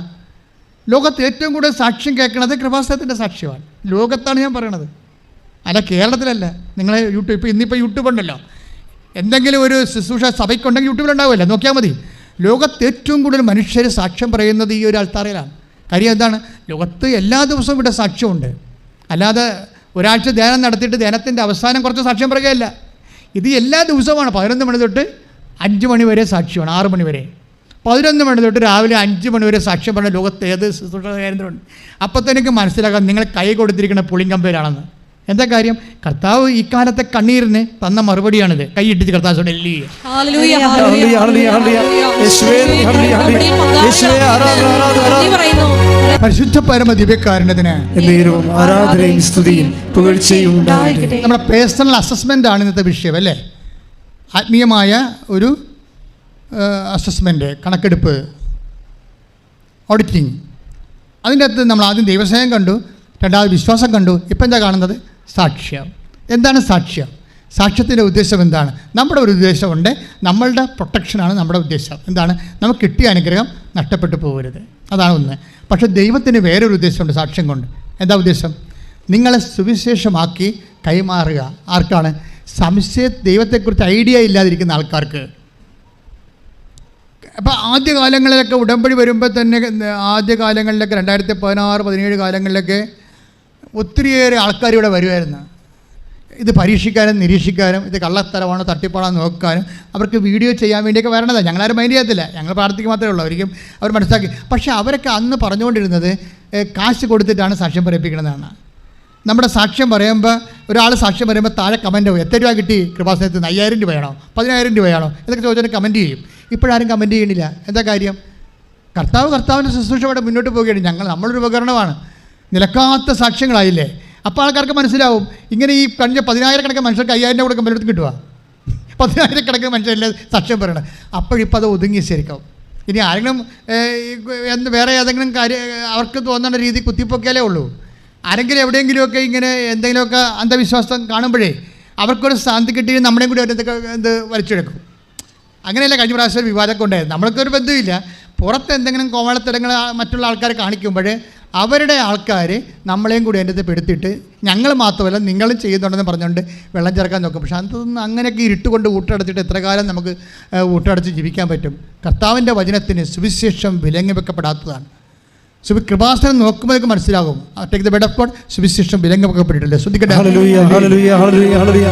ലോകത്ത് ഏറ്റവും കൂടുതൽ സാക്ഷ്യം കേൾക്കുന്നത് കൃപാസനത്തിൻ്റെ സാക്ഷ്യമാണ്. ലോകത്താണ് ഞാൻ പറയണത്, അല്ല കേരളത്തിലല്ല. നിങ്ങൾ ഇന്നിപ്പോൾ യൂട്യൂബ് ഉണ്ടല്ലോ, എന്തെങ്കിലും ഒരു ശുശ്രൂഷ സഭയ്ക്കുണ്ടെങ്കിൽ യൂട്യൂബിലുണ്ടാവുമല്ലോ, നോക്കിയാൽ മതി. ലോകത്ത് ഏറ്റവും കൂടുതൽ മനുഷ്യർ സാക്ഷ്യം പറയുന്നത് ഈ ഒരു അൾത്താറയിലാണ്. കാര്യം എന്താണ്? ലോകത്ത് എല്ലാ ദിവസവും ഇവിടെ സാക്ഷ്യമുണ്ട്. അല്ലാതെ ഒരാഴ്ച ധ്യാനം നടത്തിയിട്ട് ധ്യാനത്തിൻ്റെ അവസാനം കുറച്ച് സാക്ഷ്യം പറയുകയല്ല. ഇത് എല്ലാ ദിവസവുമാണ്. 11 മണി തൊട്ട് 5 മണി വരെ സാക്ഷ്യമാണ്, 6 മണി വരെ. 11 മണി തൊട്ട് രാവിലെ 5 മണി വരെ സാക്ഷ്യം പറഞ്ഞ ലോകത്ത് ഏത് ശുശ്രൂഷ കേന്ദ്രമുണ്ട്? അപ്പോൾ തന്നെ എനിക്ക് മനസ്സിലാക്കാം നിങ്ങൾ കൈ കൊടുത്തിരിക്കുന്ന പുളിങ്കമ്പേരാണെന്ന്. എന്താ കാര്യം? കർത്താവ് ഈ കാലത്തെ കണ്ണീരിന് തന്ന മറുപടിയാണിത്. കൈയിട്ടിച്ച് കർത്താവ് പരിശുദ്ധ പരമ ദിവ്യകാരുണ്യത്തിന് ആരാധനയും സ്തുതിയും പുകഴ്ചയും ഉണ്ടാകട്ടെ. നമ്മുടെ പേഴ്സണൽ അസസ്മെൻ്റ് ആണ് ഇന്നത്തെ വിഷയം അല്ലേ? ആത്മീയമായ ഒരു അസസ്മെൻ്റ്, കണക്കെടുപ്പ്, ഓഡിറ്റിംഗ്. അതിൻ്റെ അകത്ത് നമ്മൾ ആദ്യം ദൈവസ്നേഹം കണ്ടു, രണ്ടാമത് വിശ്വാസം കണ്ടു, ഇപ്പം എന്താ കാണുന്നത്? സാക്ഷ്യം. എന്താണ് സാക്ഷ്യം? സാക്ഷ്യത്തിൻ്റെ ഉദ്ദേശം എന്താണ്? നമ്മുടെ ഒരു ഉദ്ദേശമുണ്ട്, നമ്മളുടെ പ്രൊട്ടക്ഷനാണ് നമ്മുടെ ഉദ്ദേശം. എന്താണ്? നമുക്ക് കിട്ടിയ അനുഗ്രഹം നഷ്ടപ്പെട്ടു പോകരുത്, അതാണ് ഒന്ന്. പക്ഷേ ദൈവത്തിന് വേറൊരു ഉദ്ദേശമുണ്ട് സാക്ഷ്യം കൊണ്ട്. എന്താ ഉദ്ദേശം? നിങ്ങളെ സുവിശേഷമാക്കി കൈമാറുക. ആർക്കാണ്? ദൈവത്തെക്കുറിച്ച് ഐഡിയ ഇല്ലാതിരിക്കുന്ന ആൾക്കാർക്ക്. അപ്പോൾ ആദ്യകാലങ്ങളിലൊക്കെ ഉടമ്പടി വരുമ്പോൾ തന്നെ, ആദ്യകാലങ്ങളിലൊക്കെ 2016, 17 കാലങ്ങളിലൊക്കെ ഒത്തിരിയേറെ ആൾക്കാർ ഇവിടെ വരുമായിരുന്നു. ഇത് പരീക്ഷിക്കാനും നിരീക്ഷിക്കാനും, ഇത് കള്ളത്തരമാണോ തട്ടിപ്പാണോ നോക്കാനും, അവർക്ക് വീഡിയോ ചെയ്യാൻ വേണ്ടിയൊക്കെ വരണതാണ്. ഞങ്ങളാരും മൈൻഡ് ചെയ്യത്തില്ല, ഞങ്ങൾ പ്രാർത്ഥിക്കുക മാത്രമേ ഉള്ളൂ. ഒരിക്കലും അവർ മനസ്സിലാക്കി. പക്ഷേ അവരൊക്കെ അന്ന് പറഞ്ഞുകൊണ്ടിരുന്നത് കാശ് കൊടുത്തിട്ടാണ് സാക്ഷ്യം പറയിപ്പിക്കണമെന്നാണ്. നമ്മുടെ സാക്ഷ്യം പറയുമ്പോൾ ഒരാൾ സാക്ഷ്യം പറയുമ്പോൾ താഴെ കമൻറ്റ് പോകും, എത്ര രൂപ കിട്ടി കൃപാസനത്തിൽ നിന്ന്, 5000 രൂപയാണോ 10000 രൂപയാണോ എന്നൊക്കെ ചോദിച്ചാൽ കമൻറ്റ് ചെയ്യും. ഇപ്പോഴാരും കമൻറ്റ് ചെയ്യണില്ല. എന്താ കാര്യം? കർത്താവിൻ്റെ ശുശ്രൂഷ ഇവിടെ മുന്നോട്ട് പോവുകയാണ്. നമ്മളൊരു ഉപകരണമാണ്. നിലക്കാത്ത സാക്ഷ്യങ്ങളായില്ലേ? അപ്പോൾ ആൾക്കാർക്ക് മനസ്സിലാവും, ഇങ്ങനെ ഈ കഴിഞ്ഞ 10000 മനുഷ്യർക്ക് 5000 കൊടുക്കാൻ പലയിടത്തും കിട്ടുക, 10000 മനുഷ്യരല്ലേ സാക്ഷ്യം പറയണം. അപ്പോഴിപ്പോൾ അത് ഒതുങ്ങി ശരിക്കും. ഇനി ആരെങ്കിലും വേറെ ഏതെങ്കിലും കാര്യം അവർക്ക് തോന്നുന്ന രീതി കുത്തിപ്പൊക്കിയാലേ ഉള്ളൂ. ആരെങ്കിലും എവിടെയെങ്കിലുമൊക്കെ ഇങ്ങനെ എന്തെങ്കിലുമൊക്കെ അന്ധവിശ്വാസം കാണുമ്പോഴേ അവർക്കൊരു ശാന്തി കിട്ടി നമ്മളെയും കൂടി എന്ത് വലിച്ചെടുക്കും. അങ്ങനെയല്ല കഴിഞ്ഞ പ്രാവശ്യം വിവാദമൊക്കെ ഉണ്ടായത്. നമ്മൾക്കൊരു ബന്ധമില്ല, പുറത്ത് എന്തെങ്കിലും കോമളത്തരങ്ങൾ മറ്റുള്ള ആൾക്കാരെ കാണിക്കുമ്പോൾ അവരുടെ ആൾക്കാർ നമ്മളെയും കൂടി അതിൻ്റെ പെടുത്തിയിട്ട് ഞങ്ങൾ മാത്രമല്ല നിങ്ങളും ചെയ്യുന്നുണ്ടെന്ന് പറഞ്ഞുകൊണ്ട് വെള്ളം ചേർക്കാൻ നോക്കും. പക്ഷേ അതൊന്നും അങ്ങനെയൊക്കെ ഇരുട്ടുകൊണ്ട് ഊട്ടടച്ചിട്ട് എത്ര കാലം നമുക്ക് ഊട്ടടച്ച് ജീവിക്കാൻ പറ്റും? കർത്താവിൻ്റെ വചനത്തിന് സുവിശേഷം വിലങ്ങി വെക്കപ്പെടാത്തതാണ്. കൃപാസനം നോക്കുമ്പോഴേക്ക് മനസ്സിലാകും. Take the bed of God, സുവിശേഷം വിലങ്ങി വെക്കപ്പെട്ടിട്ടില്ല. ശ്രദ്ധിക്കട്ടെ. ഹല്ലേലൂയ ഹല്ലേലൂയ ഹല്ലേലൂയ ഹല്ലേലൂയ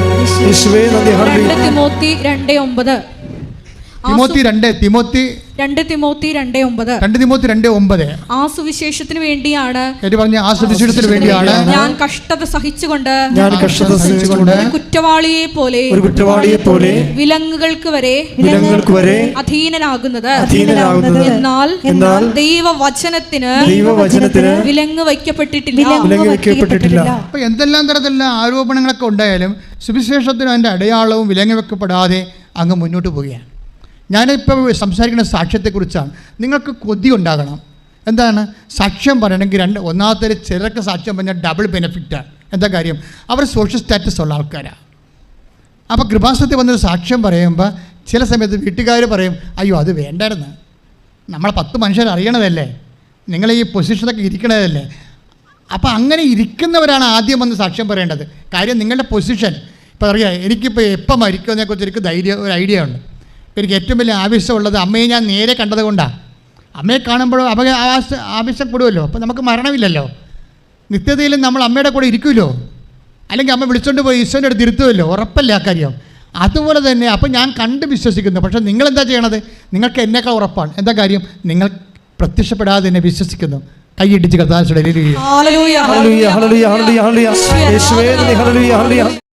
യേശുവേ നന്ദി. ഹല്ലേലൂയ. 2 തിമോത്തി 2:9. 2 തിമോത്തി 2:9. ആ സുവിശേഷത്തിന് വേണ്ടിയാണ് ആ സുവിശേഷത്തിന് വേണ്ടിയാണ് ഞാൻ കഷ്ടത സഹിച്ചുകൊണ്ട് ഒരു കുറ്റവാളിയെ പോലെ വിലങ്ങുകൾക്ക് വരെ അധീനനാകുന്നത്. എന്നാൽ ദൈവവചനത്തിന് വിലങ്ങ് വയ്ക്കപ്പെട്ടിട്ടില്ല. അപ്പോൾ എന്തെല്ലാം തരത്തിലുള്ള ആരോപണങ്ങളൊക്കെ ഉണ്ടായാലും സുവിശേഷത്തിന് അതിൻ്റെ അടയാളവും വിലങ്ങ് വെക്കപ്പെടാതെ അങ്ങ് മുന്നോട്ട് പോവുകയാണ്. ഞാനിപ്പോൾ സംസാരിക്കുന്ന സാക്ഷ്യത്തെക്കുറിച്ചാണ്. നിങ്ങൾക്ക് കൊതി ഉണ്ടാകണം. എന്താണ് സാക്ഷ്യം പറയണമെങ്കിൽ ഒന്നാമത്തെ ചിലർക്ക് സാക്ഷ്യം പറഞ്ഞാൽ ഡബിൾ ബെനിഫിറ്റാണ്. എന്താ കാര്യം? അവർ സോഷ്യൽ സ്റ്റാറ്റസ് ഉള്ള ആൾക്കാരാണ്. അപ്പോൾ കൃപാസനത്തിൽ വന്നൊരു സാക്ഷ്യം പറയുമ്പോൾ ചില സമയത്ത് വീട്ടുകാർ പറയും, അയ്യോ അത് വേണ്ടായിരുന്നു, നമ്മളെ 10 മനുഷ്യർ അറിയണതല്ലേ, നിങ്ങൾ ഈ പൊസിഷനൊക്കെ ഇരിക്കണതല്ലേ. അപ്പോൾ അങ്ങനെ ഇരിക്കുന്നവരാണ് ആദ്യം വന്ന് സാക്ഷ്യം പറയേണ്ടത്. കാര്യം നിങ്ങളുടെ പൊസിഷൻ ഇപ്പോൾ അറിയാം. എനിക്കിപ്പോൾ എപ്പം മരിക്കുമെന്നതിനെക്കുറിച്ച് എനിക്ക് ഒരു ഐഡിയ ഉണ്ട്. എനിക്ക് ഏറ്റവും വലിയ ആവശ്യമുള്ളത് അമ്മയെ ഞാൻ നേരെ കണ്ടത് കൊണ്ടാണ്. അമ്മയെ കാണുമ്പോഴും ആവശ്യപ്പെടുമല്ലോ. അപ്പോൾ നമുക്ക് മരണമില്ലല്ലോ, നിത്യതയിലും നമ്മൾ അമ്മയുടെ കൂടെ ഇരിക്കുമല്ലോ. അല്ലെങ്കിൽ അമ്മ വിളിച്ചുകൊണ്ട് പോയി ഈശോൻ്റെ അടുത്ത് ഇരുത്തുമല്ലോ, ഉറപ്പല്ലേ ആ കാര്യം. അതുപോലെ തന്നെ അപ്പോൾ ഞാൻ കണ്ട് വിശ്വസിക്കുന്നു. പക്ഷേ നിങ്ങളെന്താ ചെയ്യണത്? നിങ്ങൾക്ക് എന്നേക്കാൾ ഉറപ്പാണ്. എന്താ കാര്യം? നിങ്ങൾ പ്രത്യക്ഷപ്പെടാതെ എന്നെ വിശ്വസിക്കുന്നു. കൈയിടിച്ച് കർത്താവിന്റെ ഹല്ലേലൂയ ഹല്ലേലൂയ ഹല്ലേലൂയ യേശുവേ നന്ദി. Hallelujah hallelujah